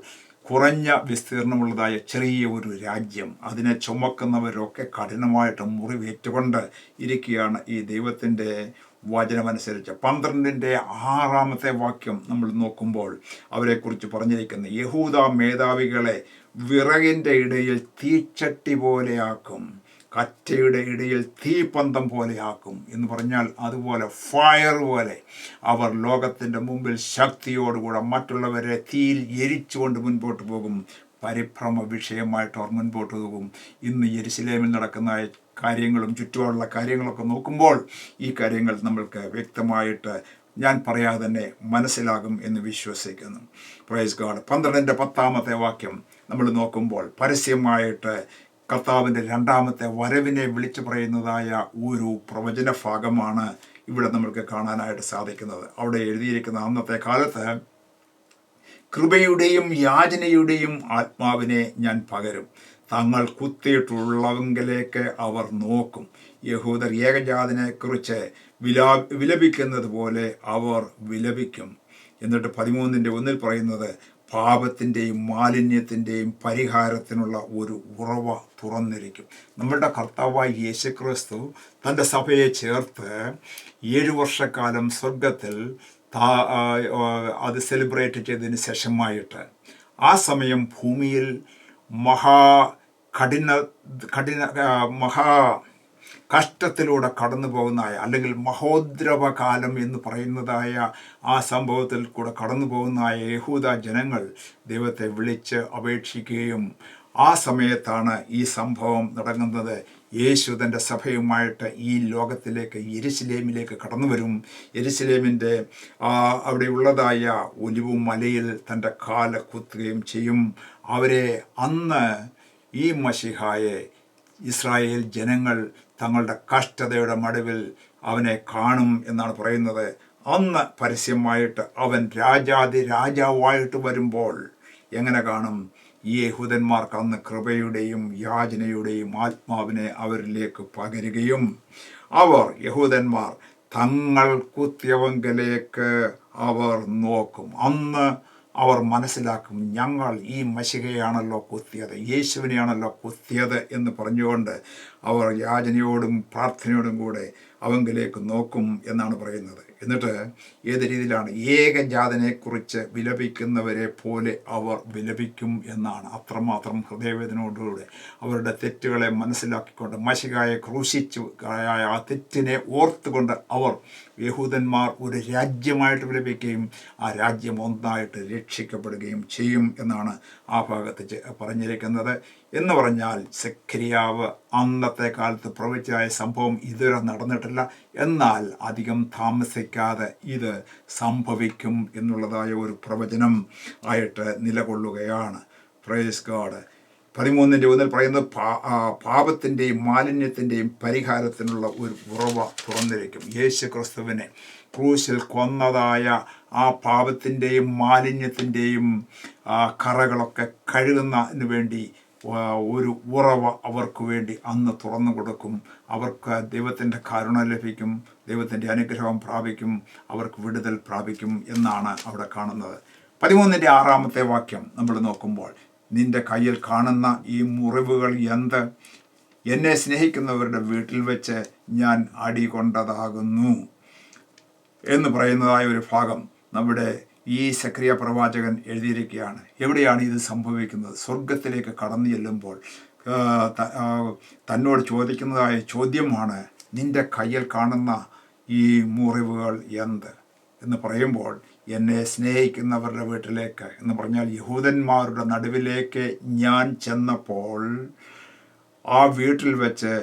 [SPEAKER 1] കുറഞ്ഞ വിസ്തീർണമുള്ളതായ ചെറിയ ഒരു രാജ്യം, അതിനെ ചുമക്കുന്നവരൊക്കെ കഠിനമായിട്ട് മുറിവേറ്റുകൊണ്ട് ഇരിക്കുകയാണ്. ഈ ദൈവത്തിൻ്റെ വചനമനുസരിച്ച് 12-ന്റെ 6-ാമത്തെ വാക്യം നമ്മൾ നോക്കുമ്പോൾ അവരെക്കുറിച്ച് പറഞ്ഞിരിക്കുന്ന യഹൂദ മേധാവികളെ വിറകിൻ്റെ ഇടയിൽ തീച്ചട്ടി പോലെയാക്കും, കറ്റയുടെ ഇടയിൽ തീപ്പന്തം പോലെയാക്കും എന്ന് പറഞ്ഞാൽ അതുപോലെ ഫയർ പോലെ അവർ ലോകത്തിൻ്റെ മുമ്പിൽ ശക്തിയോടുകൂടെ മറ്റുള്ളവരെ തീയിൽ എരിച്ചുകൊണ്ട് മുൻപോട്ട് പോകും. പരിഭ്രമ വിഷയമായിട്ട് അവർ മുൻപോട്ട് പോകും. ഇന്ന് യെരുശലേമിൽ നടക്കുന്ന കാര്യങ്ങളും ചുറ്റുപാടുള്ള കാര്യങ്ങളൊക്കെ നോക്കുമ്പോൾ ഈ കാര്യങ്ങൾ നമ്മൾക്ക് വ്യക്തമായിട്ട് ഞാൻ പറയാതെ തന്നെ മനസ്സിലാകും എന്ന് വിശ്വസിക്കുന്നു. Praise God. 12-ന്റെ 10-ാമത്തെ വാക്യം നമ്മൾ നോക്കുമ്പോൾ പരസ്യമായിട്ട് കർത്താവിൻ്റെ 2-ാമത്തെ വരവിനെ വിളിച്ചു പറയുന്നതായ ഒരു പ്രവചന ഭാഗമാണ് ഇവിടെ നമ്മൾക്ക് കാണാനായിട്ട് സാധിക്കുന്നത്. അവിടെ എഴുതിയിരിക്കുന്ന അന്നത്തെ കാലത്ത് കൃപയുടെയും യാചനയുടെയും ആത്മാവിനെ ഞാൻ പകരും, തങ്ങൾ കുത്തിയിട്ടുള്ളവങ്കിലേക്ക് അവർ നോക്കും. യഹൂദർ ഏകജാതനെക്കുറിച്ച് വിലപിക്കുന്നത് പോലെ അവർ വിലപിക്കും. എന്നിട്ട് 13-ന്റെ 1 പറയുന്നത്, പാപത്തിൻ്റെയും മാലിന്യത്തിൻ്റെയും പരിഹാരത്തിനുള്ള ഒരു ഉറവ തുറന്നിരിക്കും. നമ്മളുടെ കർത്താവായ യേശുക്രിസ്തു തൻ്റെ സഭയെ ചേർത്ത് 7 വർഷക്കാലം സ്വർഗത്തിൽ അത് സെലിബ്രേറ്റ് ചെയ്തതിന് ശേഷമായിട്ട് ആ സമയം ഭൂമിയിൽ മഹാ കഷ്ടത്തിലൂടെ കടന്നു പോകുന്നതായ അല്ലെങ്കിൽ മഹോദ്രവകാലം എന്ന് പറയുന്നതായ ആ സംഭവത്തിൽ കൂടെ കടന്നു പോകുന്നതായ യഹൂദ ജനങ്ങൾ ദൈവത്തെ വിളിച്ച് അപേക്ഷിക്കുകയും ആ സമയത്താണ് ഈ സംഭവം നടക്കുന്നത്. യേശു തൻ്റെ സഭയുമായിട്ട് ഈ ലോകത്തിലേക്ക് യെരുശലേമിലേക്ക് കടന്നു വരും. യെരുശലേമിൻ്റെ അവിടെയുള്ളതായ ഒലിവു മലയിൽ തൻ്റെ കാല കുത്തുകയും ചെയ്യും. അവരെ അന്ന് ഈ മശിഹായെ ഇസ്രായേൽ ജനങ്ങൾ തങ്ങളുടെ കഷ്ടതയുടെ മടുവിൽ അവനെ കാണും എന്നാണ് പറയുന്നത്. അന്ന് പരസ്യമായിട്ട് അവൻ രാജാവായിട്ട് വരുമ്പോൾ എങ്ങനെ കാണും? ഈ യഹൂദന്മാർക്ക് അന്ന് കൃപയുടെയും യാചനയുടെയും ആത്മാവിനെ അവരിലേക്ക് പകരുകയും യഹൂദന്മാർ തങ്ങൾ കുത്തിയവങ്കിലേക്ക് അവർ നോക്കും. അന്ന് അവർ മനസ്സിലാക്കും, ഞങ്ങൾ ഈ മശിഹയാണല്ലോ കുത്തിയത്, യേശുവിനെയാണല്ലോ കുത്തിയത് എന്ന് പറഞ്ഞുകൊണ്ട് അവർ യാചനയോടും പ്രാർത്ഥനയോടും കൂടെ അവങ്കിലേക്ക് നോക്കും എന്നാണ് പറയുന്നത്. എന്നിട്ട് ഏത് രീതിയിലാണ്? ഏകജാതനെക്കുറിച്ച് വിലപിക്കുന്നവരെ പോലെ അവർ വിലപിക്കും എന്നാണ്. അത്രമാത്രം ഹൃദയവേദനയോടുകൂടെ അവരുടെ തെറ്റുകളെ മനസ്സിലാക്കിക്കൊണ്ട് മശിഹായെ ക്രൂശിച്ചു ആ തെറ്റിനെ ഓർത്തുകൊണ്ട് യഹൂദന്മാർ ഒരു രാജ്യമായിട്ട് വിലപിക്കുകയും ആ രാജ്യം ഒന്നായിട്ട് രക്ഷിക്കപ്പെടുകയും ചെയ്യും എന്നാണ് ആ ഭാഗത്ത് പറഞ്ഞിരിക്കുന്നത്. എന്ന് പറഞ്ഞാൽ സെഖര്യാവ് അന്നത്തെ കാലത്ത് പ്രവചിച്ചായ സംഭവം ഇതുവരെ നടന്നിട്ടില്ല, എന്നാൽ അധികം താമസിക്കാതെ ഇത് സംഭവിക്കും എന്നുള്ളതായ ഒരു പ്രവചനം ആയിട്ട് നിലകൊള്ളുകയാണ്. Praise God. 13-ന്റെ 1 പറയുന്നത്, പാപത്തിൻ്റെയും മാലിന്യത്തിൻ്റെയും പരിഹാരത്തിനുള്ള ഒരു ഉറവ തുറന്നിരിക്കും. യേശു ക്രിസ്തുവിനെ ക്രൂശിൽ കൊന്നതായ ആ പാപത്തിൻ്റെയും മാലിന്യത്തിൻ്റെയും കറകളൊക്കെ കഴുകുന്നതിന് വേണ്ടി ഒരു ഉറവ അവർക്ക് വേണ്ടി അന്ന് തുറന്നു കൊടുക്കും. അവർക്ക് ദൈവത്തിൻ്റെ കരുണ ലഭിക്കും, ദൈവത്തിൻ്റെ അനുഗ്രഹം പ്രാപിക്കും, അവർക്ക് വിടുതൽ പ്രാപിക്കും എന്നാണ് അവിടെ കാണുന്നത്. 13-ന്റെ 6-ാമത്തെ വാക്യം നമ്മൾ നോക്കുമ്പോൾ, നിന്റെ കയ്യിൽ കാണുന്ന ഈ മുറിവുകൾ എന്ത്? എന്നെ സ്നേഹിക്കുന്നവരുടെ വീട്ടിൽ വെച്ച് ഞാൻ അടികൊണ്ടതാകുന്നു എന്ന് പറയുന്നതായ ഒരു ഭാഗം നമ്മുടെ ഈ സെഖര്യാ പ്രവാചകൻ എഴുതിയിരിക്കുകയാണ്. എവിടെയാണ് ഇത് സംഭവിക്കുന്നത്? സ്വർഗത്തിലേക്ക് കടന്നു ചെല്ലുമ്പോൾ തന്നോട് ചോദിക്കുന്നതായ ചോദ്യമാണ്, നിന്റെ കയ്യിൽ കാണുന്ന ഈ മുറിവുകൾ എന്ത്? എന്ന് പറയുമ്പോൾ എന്നെ സ്നേഹിക്കുന്നവരുടെ വീട്ടിലേക്ക് എന്ന് പറഞ്ഞാൽ യഹൂദന്മാരുടെ നടുവിലേക്ക് ഞാൻ ചെന്നപ്പോൾ ആ വീട്ടിൽ വെച്ച്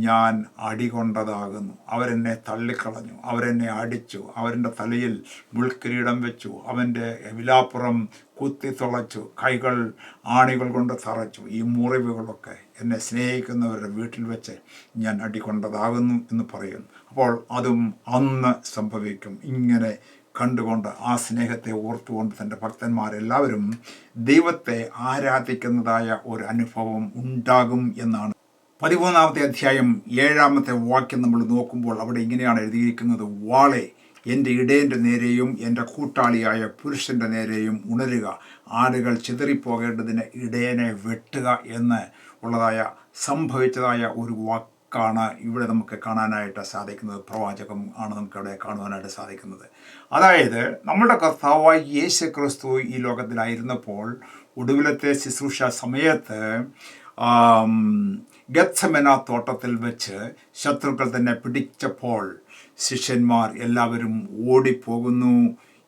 [SPEAKER 1] ഞാൻ അടികൊണ്ടതാകുന്നു. അവരെന്നെ തള്ളിക്കളഞ്ഞു, അവരെന്നെ അടിച്ചു, അവൻ്റെ തലയിൽ മുൾക്കിരീടം വെച്ചു, അവൻ്റെ വിലാപ്പുറം കുത്തി തുളച്ചു, കൈകൾ ആണികൾ കൊണ്ട് തറച്ചു. ഈ മുറിവുകളൊക്കെ എന്നെ സ്നേഹിക്കുന്നവരുടെ വീട്ടിൽ വെച്ച് ഞാൻ അടികൊണ്ടതാകുന്നു എന്ന് പറയുന്നു. അപ്പോൾ അതും അന്ന് സംഭവിക്കും. ഇങ്ങനെ കണ്ടുകൊണ്ട് ആ സ്നേഹത്തെ ഓർത്തുകൊണ്ട് തൻ്റെ ഭക്തന്മാരെല്ലാവരും ദൈവത്തെ ആരാധിക്കുന്നതായ ഒരു അനുഭവം ഉണ്ടാകും എന്നാണ് 13-ാമത്തെ അധ്യായം 7-ാമത്തെ വാക്യം നമ്മൾ നോക്കുമ്പോൾ അവിടെ ഇങ്ങനെയാണ് എഴുതിയിരിക്കുന്നത്: വാളെ എൻ്റെ ഇടയൻ്റെ നേരെയും എൻ്റെ കൂട്ടാളിയായ പുരുഷൻ്റെ നേരെയും ഉണരുക, ആടുകൾ ചിതറിപ്പോകേണ്ടതിന് ഇടയനെ വെട്ടുക എന്ന് ഉള്ളതായ സംഭവിച്ചതായ ഒരു വാക്കാണ് ഇവിടെ നമുക്ക് കാണാനായിട്ട് സാധിക്കുന്നത്. പ്രവാചകം ആണ് നമുക്കവിടെ കാണുവാനായിട്ട് സാധിക്കുന്നത്. അതായത് നമ്മുടെ കർത്താവായ യേശു ക്രിസ്തു ഈ ലോകത്തിലായിരുന്നപ്പോൾ ഒടുവിലത്തെ ശുശ്രൂഷ സമയത്ത് ഗത്സമന തോട്ടത്തിൽ വെച്ച് ശത്രുക്കൾ തന്നെ പിടിച്ചപ്പോൾ ശിഷ്യന്മാർ എല്ലാവരും ഓടിപ്പോകുന്നു.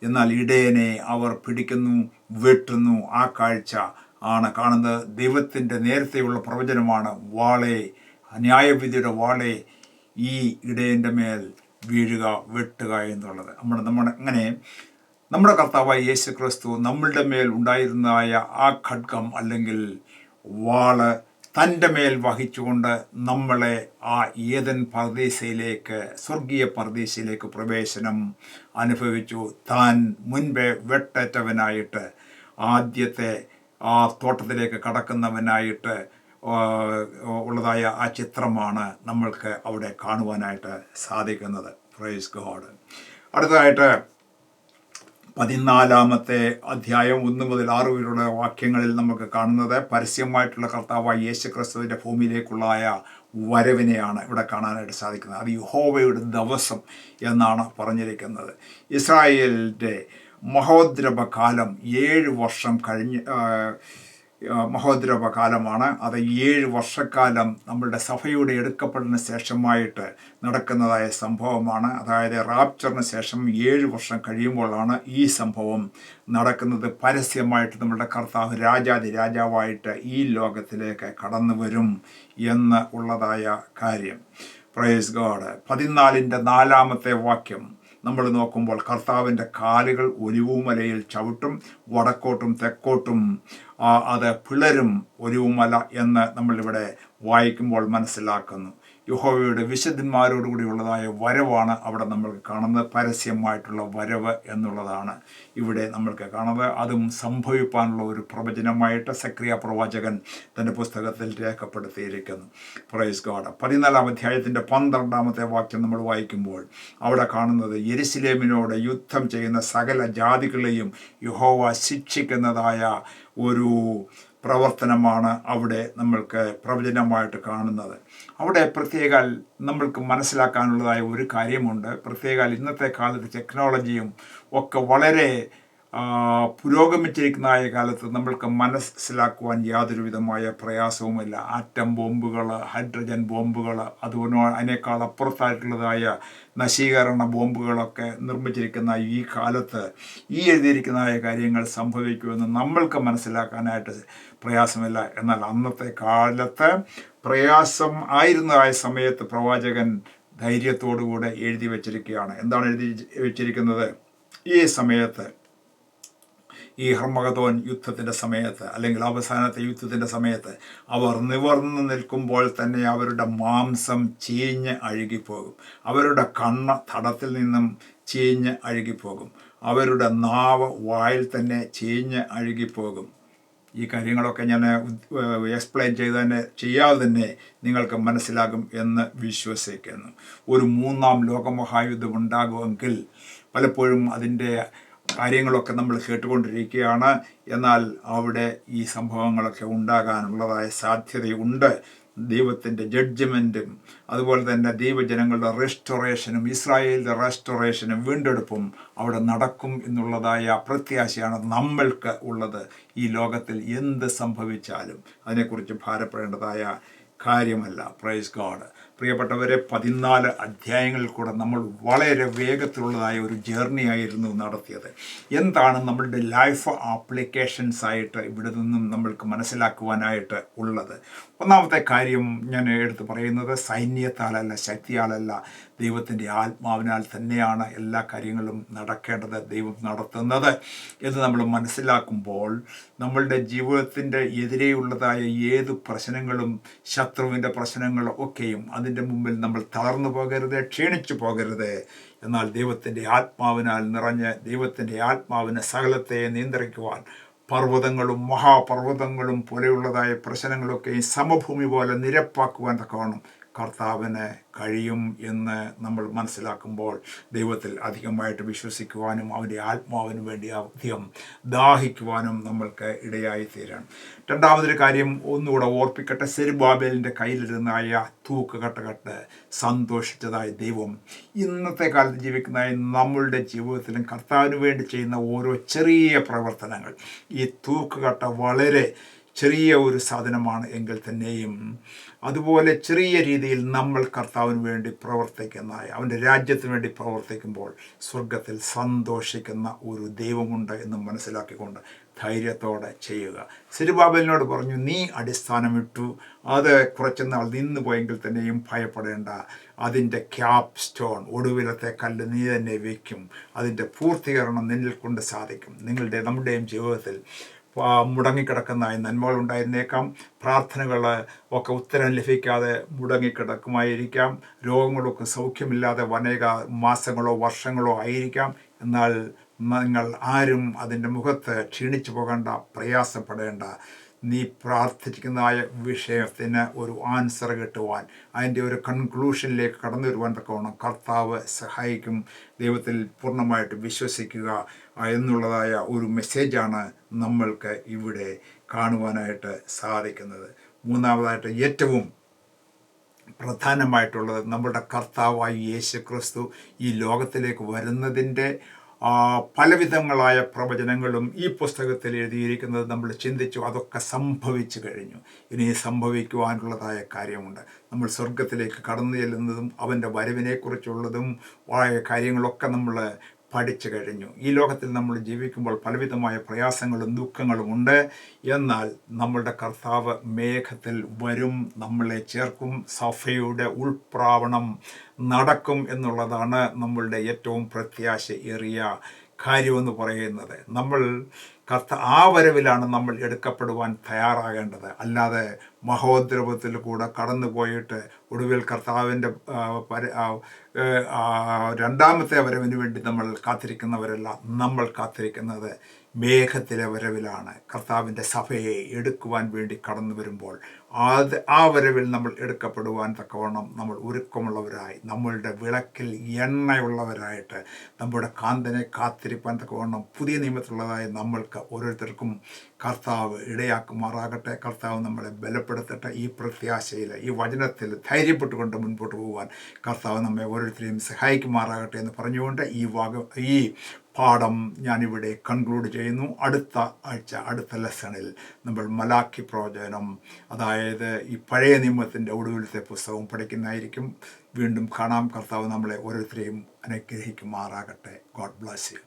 [SPEAKER 1] എന്നാൽ ഇടയനെ അവർ പിടിക്കുന്നു, വെട്ടുന്നു. ആ കാഴ്ച ആണ് കാണുന്നത്. ദൈവത്തിൻ്റെ നേരത്തെയുള്ള പ്രവചനമാണ് വാളെ, ന്യായവിധിയുടെ വാളെ ഈ ഇടയൻ്റെ മേൽ വീഴുക, വെട്ടുക എന്നുള്ളത്. അങ്ങനെ നമ്മുടെ കർത്താവായ യേശു ക്രിസ്തു നമ്മളുടെ മേൽ ഉണ്ടായിരുന്നതായ ആ ഖഡ്ഗം അല്ലെങ്കിൽ വാള് തൻ്റെ മേൽ വഹിച്ചുകൊണ്ട് നമ്മളെ ആ ഏദൻ പർദീസയിലേക്ക്, സ്വർഗീയ പർദീസയിലേക്ക് പ്രവേശനം അനുഭവിച്ചു. താൻ മുൻപേ വെട്ടേറ്റവനായിട്ട് ആദ്യത്തെ ആ തോട്ടത്തിലേക്ക് കടക്കുന്നവനായിട്ട് ഉള്ളതായ ആ ചിത്രമാണ് നമ്മൾക്ക് അവിടെ കാണുവാനായിട്ട് സാധിക്കുന്നത്. Praise God. അടുത്തതായിട്ട് 14-ാമത്തെ അധ്യായം 1 മുതൽ 6 വരെയുള്ള വാക്യങ്ങളിൽ നമുക്ക് കാണുന്നത് പരസ്യമായിട്ടുള്ള കർത്താവായ യേശു ക്രിസ്തുവിൻ്റെ ഭൂമിയിലേക്കുള്ള വരവിനെയാണ് ഇവിടെ കാണാനായിട്ട് സാധിക്കുന്നത്. അത് യഹോവയുടെ ദിവസം എന്നാണ് പറഞ്ഞിരിക്കുന്നത്. ഇസ്രായേലിൻ്റെ മഹോദ്രവകാലം 7 വർഷം കഴിഞ്ഞ് മഹോദ്രവകാലമാണ്. അത് 7 വർഷക്കാലം നമ്മളുടെ സഭയുടെ എടുക്കപ്പെടുന്ന ശേഷമായിട്ട് നടക്കുന്നതായ സംഭവമാണ്. അതായത് റാപ്ചറിന് ശേഷം 7 വർഷം കഴിയുമ്പോഴാണ് ഈ സംഭവം നടക്കുന്നത്. പരസ്യമായിട്ട് നമ്മുടെ കർത്താവ് രാജാവായിട്ട് ഈ ലോകത്തിലേക്ക് കടന്നു വരും എന്ന് ഉള്ളതായ കാര്യം. Praise God. 14-ന്റെ 4-ാമത്തെ വാക്യം നമ്മൾ നോക്കുമ്പോൾ കർത്താവിൻ്റെ കാലുകൾ ഒലിവുമലയിൽ ചവിട്ടും, വടക്കോട്ടും തെക്കോട്ടും അത് പിളരും ഒലിവുമല എന്ന് നമ്മളിവിടെ വായിക്കുമ്പോൾ മനസ്സിലാക്കുന്നു. യഹോവയുടെ വിശുദ്ധന്മാരോടുകൂടിയുള്ളതായ വരവാണ് അവിടെ നമ്മൾക്ക് കാണുന്നത്. പരസ്യമായിട്ടുള്ള വരവ് എന്നുള്ളതാണ് ഇവിടെ നമ്മൾക്ക് കാണുന്നത്. അതും സംഭവിക്കാനുള്ള ഒരു പ്രവചനമായിട്ട് സെക്രിയ പ്രവാചകൻ തൻ്റെ പുസ്തകത്തിൽ രേഖപ്പെടുത്തിയിരിക്കുന്നു. Praise God. 14-ാം അധ്യായത്തിൻ്റെ 12-ാമത്തെ വാക്യം നമ്മൾ വായിക്കുമ്പോൾ അവിടെ കാണുന്നത് യെരുശലേമിനോട് യുദ്ധം ചെയ്യുന്ന സകല ജാതികളെയും യഹോവ ശിക്ഷിക്കുന്നതായ ഒരു പ്രവർത്തനമാണ് അവിടെ നമ്മൾക്ക് പ്രവചനമായിട്ട് കാണുന്നത്. അവിടെ പ്രത്യേകാൽ നമ്മൾക്ക് മനസ്സിലാക്കാനുള്ളതായ ഒരു കാര്യമുണ്ട്. പ്രത്യേകാൽ ഇന്നത്തെ കാലത്ത് ടെക്നോളജിയും ഒക്കെ വളരെ പുരോഗമിച്ചിരിക്കുന്നതായ കാലത്ത് നമ്മൾക്ക് മനസ്സിലാക്കുവാൻ യാതൊരു വിധമായ പ്രയാസവുമില്ല. ആറ്റം ബോംബുകൾ, ഹൈഡ്രജൻ ബോംബുകൾ, അതുപോലെ അതിനേക്കാൾ അപ്പുറത്തായിട്ടുള്ളതായ നശീകരണ ബോംബുകളൊക്കെ നിർമ്മിച്ചിരിക്കുന്ന ഈ കാലത്ത് ഈ എഴുതിയിരിക്കുന്നതായ കാര്യങ്ങൾ സംഭവിക്കുമെന്ന് നമ്മൾക്ക് മനസ്സിലാക്കാനായിട്ട് പ്രയാസമില്ല. എന്നാൽ അന്നത്തെ കാലത്ത് പ്രയാസം ആയിരുന്നതായ സമയത്ത് പ്രവാചകൻ ധൈര്യത്തോടുകൂടെ എഴുതി വച്ചിരിക്കുകയാണ്. എന്താണ് എഴുതി വച്ചിരിക്കുന്നത്? ഈ സമയത്ത്, ഈ ഹർമഗദോൻ യുദ്ധത്തിൻ്റെ സമയത്ത് അല്ലെങ്കിൽ അവസാനത്തെ യുദ്ധത്തിൻ്റെ സമയത്ത് അവർ നിവർന്നു നിൽക്കുമ്പോൾ തന്നെ അവരുടെ മാംസം ചീഞ്ഞ് അഴുകിപ്പോകും, അവരുടെ കണ്ണ് തടത്തിൽ നിന്നും ചീഞ്ഞ് അഴുകിപ്പോകും, അവരുടെ നാവ് വായിൽ തന്നെ ചീഞ്ഞ് അഴുകിപ്പോകും. ഈ കാര്യങ്ങളൊക്കെ ഞാൻ എക്സ്പ്ലെയിൻ ചെയ്യാതെ തന്നെ നിങ്ങൾക്ക് മനസ്സിലാകും എന്ന് വിശ്വസിക്കുന്നു. ഒരു 3-ാം ലോകമഹായുദ്ധം ഉണ്ടാകുമെങ്കിൽ പലപ്പോഴും അതിൻ്റെ കാര്യങ്ങളൊക്കെ നമ്മൾ കേട്ടുകൊണ്ടിരിക്കുകയാണ്. എന്നാൽ അവിടെ ഈ സംഭവങ്ങളൊക്കെ ഉണ്ടാകാനുള്ളതായ സാധ്യതയുണ്ട്. ദൈവത്തിൻ്റെ ജഡ്ജ്മെൻറ്റും അതുപോലെ തന്നെ ദൈവജനങ്ങളുടെ റെസ്റ്റോറേഷനും ഇസ്രായേലിൻ്റെ റെസ്റ്റോറേഷനും വീണ്ടെടുപ്പും അവിടെ നടക്കും എന്നുള്ളതായ പ്രത്യാശയാണ് നമ്മൾക്ക് ഉള്ളത്. ഈ ലോകത്തിൽ എന്ത് സംഭവിച്ചാലും അതിനെക്കുറിച്ച് ഭാരപ്പെടേണ്ടതായ കാര്യമല്ല. Praise God. പ്രിയപ്പെട്ടവരെ, 14 അധ്യായങ്ങളിൽ കൂടെ നമ്മൾ വളരെ വേഗത്തിലുള്ളതായ ഒരു ജേർണി ആയിരുന്നു നടത്തിയത്. എന്താണ് നമ്മളുടെ ലൈഫ് ആപ്ലിക്കേഷൻസ് ആയിട്ട് ഇവിടെ നിന്നും നമ്മൾക്ക് മനസ്സിലാക്കുവാനായിട്ട് ഉള്ളത്? ഒന്നാമത്തെ കാര്യം ഞാൻ എടുത്തു പറയുന്നത്, സൈന്യത്താലല്ല, ശക്തിയാലല്ല, ദൈവത്തിൻ്റെ ആത്മാവിനാൽ തന്നെയാണ് എല്ലാ കാര്യങ്ങളും നടക്കേണ്ടത്, ദൈവം നടത്തുന്നത് എന്ന് നമ്മൾ മനസ്സിലാക്കുമ്പോൾ നമ്മളുടെ ജീവിതത്തിൻ്റെ എതിരെയുള്ളതായ ഏത് പ്രശ്നങ്ങളും, ശത്രുവിൻ്റെ പ്രശ്നങ്ങളും ഒക്കെയും അതിൻ്റെ മുമ്പിൽ നമ്മൾ തളർന്നു പോകരുത്, ക്ഷീണിച്ചു പോകരുത്. എന്നാൽ ദൈവത്തിൻ്റെ ആത്മാവിനാൽ നിറഞ്ഞ് ദൈവത്തിൻ്റെ ആത്മാവിന് സകലത്തെ നിയന്ത്രിക്കുവാൻ പർവ്വതങ്ങളും മഹാപർവ്വതങ്ങളും പോലെയുള്ളതായ പ്രശ്നങ്ങളൊക്കെ സമഭൂമി പോലെ നിരപ്പാക്കുവാൻ തക്കവണ്ണം കർത്താവിന് കഴിയും എന്ന് നമ്മൾ മനസ്സിലാക്കുമ്പോൾ ദൈവത്തിൽ അധികമായിട്ട് വിശ്വസിക്കുവാനും അവൻ്റെ ആത്മാവിന് വേണ്ടി അധികം ദാഹിക്കുവാനും നമ്മൾക്ക് ഇടയായി തീരണം. രണ്ടാമതൊരു കാര്യം ഒന്നുകൂടെ ഓർപ്പിക്കട്ടെ, സെരുബ്ബാബേലിൻ്റെ കയ്യിലിരുന്നായ തൂക്കുകെട്ട് സന്തോഷിച്ചതായ ദൈവം ഇന്നത്തെ കാലത്ത് ജീവിക്കുന്നതായ നമ്മളുടെ ജീവിതത്തിലും കർത്താവിന് വേണ്ടി ചെയ്യുന്ന ഓരോ ചെറിയ പ്രവർത്തനങ്ങൾ, ഈ തൂക്കുകെട്ട വളരെ ചെറിയ ഒരു സാധനമാണ് എങ്കിൽ തന്നെയും അതുപോലെ ചെറിയ രീതിയിൽ നമ്മൾ കർത്താവിന് വേണ്ടി പ്രവർത്തിക്കുന്നതായ, അവൻ്റെ രാജ്യത്തിന് വേണ്ടി പ്രവർത്തിക്കുമ്പോൾ സ്വർഗത്തിൽ സന്തോഷിക്കുന്ന ഒരു ദൈവമുണ്ട് എന്ന് മനസ്സിലാക്കിക്കൊണ്ട് ധൈര്യത്തോടെ ചെയ്യുക. സെരുബ്ബാബേലിനോട് പറഞ്ഞു, നീ അടിസ്ഥാനമിട്ടു, അത് കുറച്ച് നാൾ നിന്ന് പോയെങ്കിൽ തന്നെയും ഭയപ്പെടേണ്ട, അതിൻ്റെ ക്യാപ് സ്റ്റോൺ, ഒടുവിലത്തെ കല്ല് നീ തന്നെ വയ്ക്കും, അതിൻ്റെ പൂർത്തീകരണം നിന്നിൽ കൊണ്ട് സാധിക്കും. നമ്മുടെയും ജീവിതത്തിൽ മുടങ്ങിക്കിടക്കുന്ന നന്മകൾ ഉണ്ടായിരുന്നേക്കാം, പ്രാർത്ഥനകൾ ഒക്കെ ഉത്തരം ലഭിക്കാതെ മുടങ്ങിക്കിടക്കുമായിരിക്കാം, രോഗങ്ങളൊക്കെ സൗഖ്യമില്ലാതെ അനേക മാസങ്ങളോ വർഷങ്ങളോ ആയിരിക്കാം. എന്നാൽ നിങ്ങൾ ആരും അതിൻ്റെ മുഖത്ത് ക്ഷീണിച്ചു പോകേണ്ട, പ്രയാസപ്പെടേണ്ട. നീ പ്രാർത്ഥിക്കുന്നതായ വിഷയത്തിന് ഒരു ആൻസർ കിട്ടുവാൻ, അതിൻ്റെ ഒരു കൺക്ലൂഷനിലേക്ക് കടന്നു വരുവാൻ തക്കവണ്ണം കർത്താവ് സഹായിക്കും. ദൈവത്തിൽ പൂർണ്ണമായിട്ട് വിശ്വസിക്കുക എന്നുള്ളതായ ഒരു മെസ്സേജാണ് നമ്മൾക്ക് ഇവിടെ കാണുവാനായിട്ട് സാധിക്കുന്നത്. മൂന്നാമതായിട്ട് ഏറ്റവും പ്രധാനമായിട്ടുള്ളത്, നമ്മുടെ കർത്താവായ യേശു ക്രിസ്തു ഈ ലോകത്തിലേക്ക് വരുന്നതിൻ്റെ പലവിധങ്ങളായ പ്രവചനങ്ങളും ഈ പുസ്തകത്തിൽ എഴുതിയിരിക്കുന്നത് നമ്മൾ ചിന്തിച്ചു, അതൊക്കെ സംഭവിച്ചു കഴിഞ്ഞു. ഇനി സംഭവിക്കുവാനുള്ളതായ കാര്യമുണ്ട്. നമ്മൾ സ്വർഗത്തിലേക്ക് കടന്നു ചെല്ലുന്നതും അവൻ്റെ വരവിനെക്കുറിച്ചുള്ളതും ആയ കാര്യങ്ങളൊക്കെ നമ്മൾ പഠിച്ചു കഴിഞ്ഞു. ഈ ലോകത്തിൽ നമ്മൾ ജീവിക്കുമ്പോൾ പലവിധമായ പ്രയാസങ്ങളും ദുഃഖങ്ങളും ഉണ്ട്. എന്നാൽ നമ്മളുടെ കർത്താവ് മേഘത്തിൽ വരും, നമ്മളെ ചേർക്കും, സഭയുടെ ഉൾപ്രാവണം നടക്കും എന്നുള്ളതാണ് നമ്മളുടെ ഏറ്റവും പ്രത്യാശ ഏറിയ കാര്യമെന്ന് പറയുന്നത്. നമ്മൾ ആ വരവിലാണ് നമ്മൾ എടുക്കപ്പെടുവാൻ തയ്യാറാകേണ്ടത്. അല്ലാതെ മഹോദ്രവത്തിൽ കൂടെ കടന്നു പോയിട്ട് ഒടുവിൽ കർത്താവിൻ്റെ രണ്ടാമത്തെ വരവിന് വേണ്ടി നമ്മൾ കാത്തിരിക്കുന്നവരല്ല. നമ്മൾ കാത്തിരിക്കുന്നത് മേഘത്തിലെ വരവിലാണ്. കർത്താവിൻ്റെ സഭയെ എടുക്കുവാൻ വേണ്ടി കടന്നു വരുമ്പോൾ ആ വരവിൽ നമ്മൾ എടുക്കപ്പെടുവാൻ തക്കവണ്ണം നമ്മൾ ഒരുക്കമുള്ളവരായി, നമ്മളുടെ വിളക്കിൽ എണ്ണയുള്ളവരായിട്ട്, നമ്മുടെ കാന്തനെ കാത്തിരിപ്പാൻ തക്കവണ്ണം പുതിയ നിയമത്തിലുള്ളതായി നമ്മൾക്ക് ഓരോരുത്തർക്കും കർത്താവ് ഇടയാക്കുമാറാകട്ടെ. കർത്താവ് നമ്മളെ ബലപ്പെടുത്തട്ടെ. ഈ പ്രത്യാശയിൽ, ഈ വചനത്തിൽ ധൈര്യപ്പെട്ടുകൊണ്ട് മുൻപോട്ട് പോകുവാൻ കർത്താവ് നമ്മെ ഓരോരുത്തരെയും സഹായിക്കുമാറാകട്ടെ എന്ന് പറഞ്ഞുകൊണ്ട് ഈ പാഠം ഞാനിവിടെ കൺക്ലൂഡ് ചെയ്യുന്നു. അടുത്ത ആഴ്ച, അടുത്ത ലെസണിൽ നമ്മൾ മലാക്കി പ്രവചനം, അതായത് ഈ പഴയ നിയമത്തിൻ്റെ ഒടുവിലത്തെ പുസ്തകം പഠിക്കുന്നതായിരിക്കും. വീണ്ടും കാണാം. കർത്താവ് നമ്മളെ ഓരോരുത്തരെയും അനുഗ്രഹിക്കുമാറാകട്ടെ. God bless you.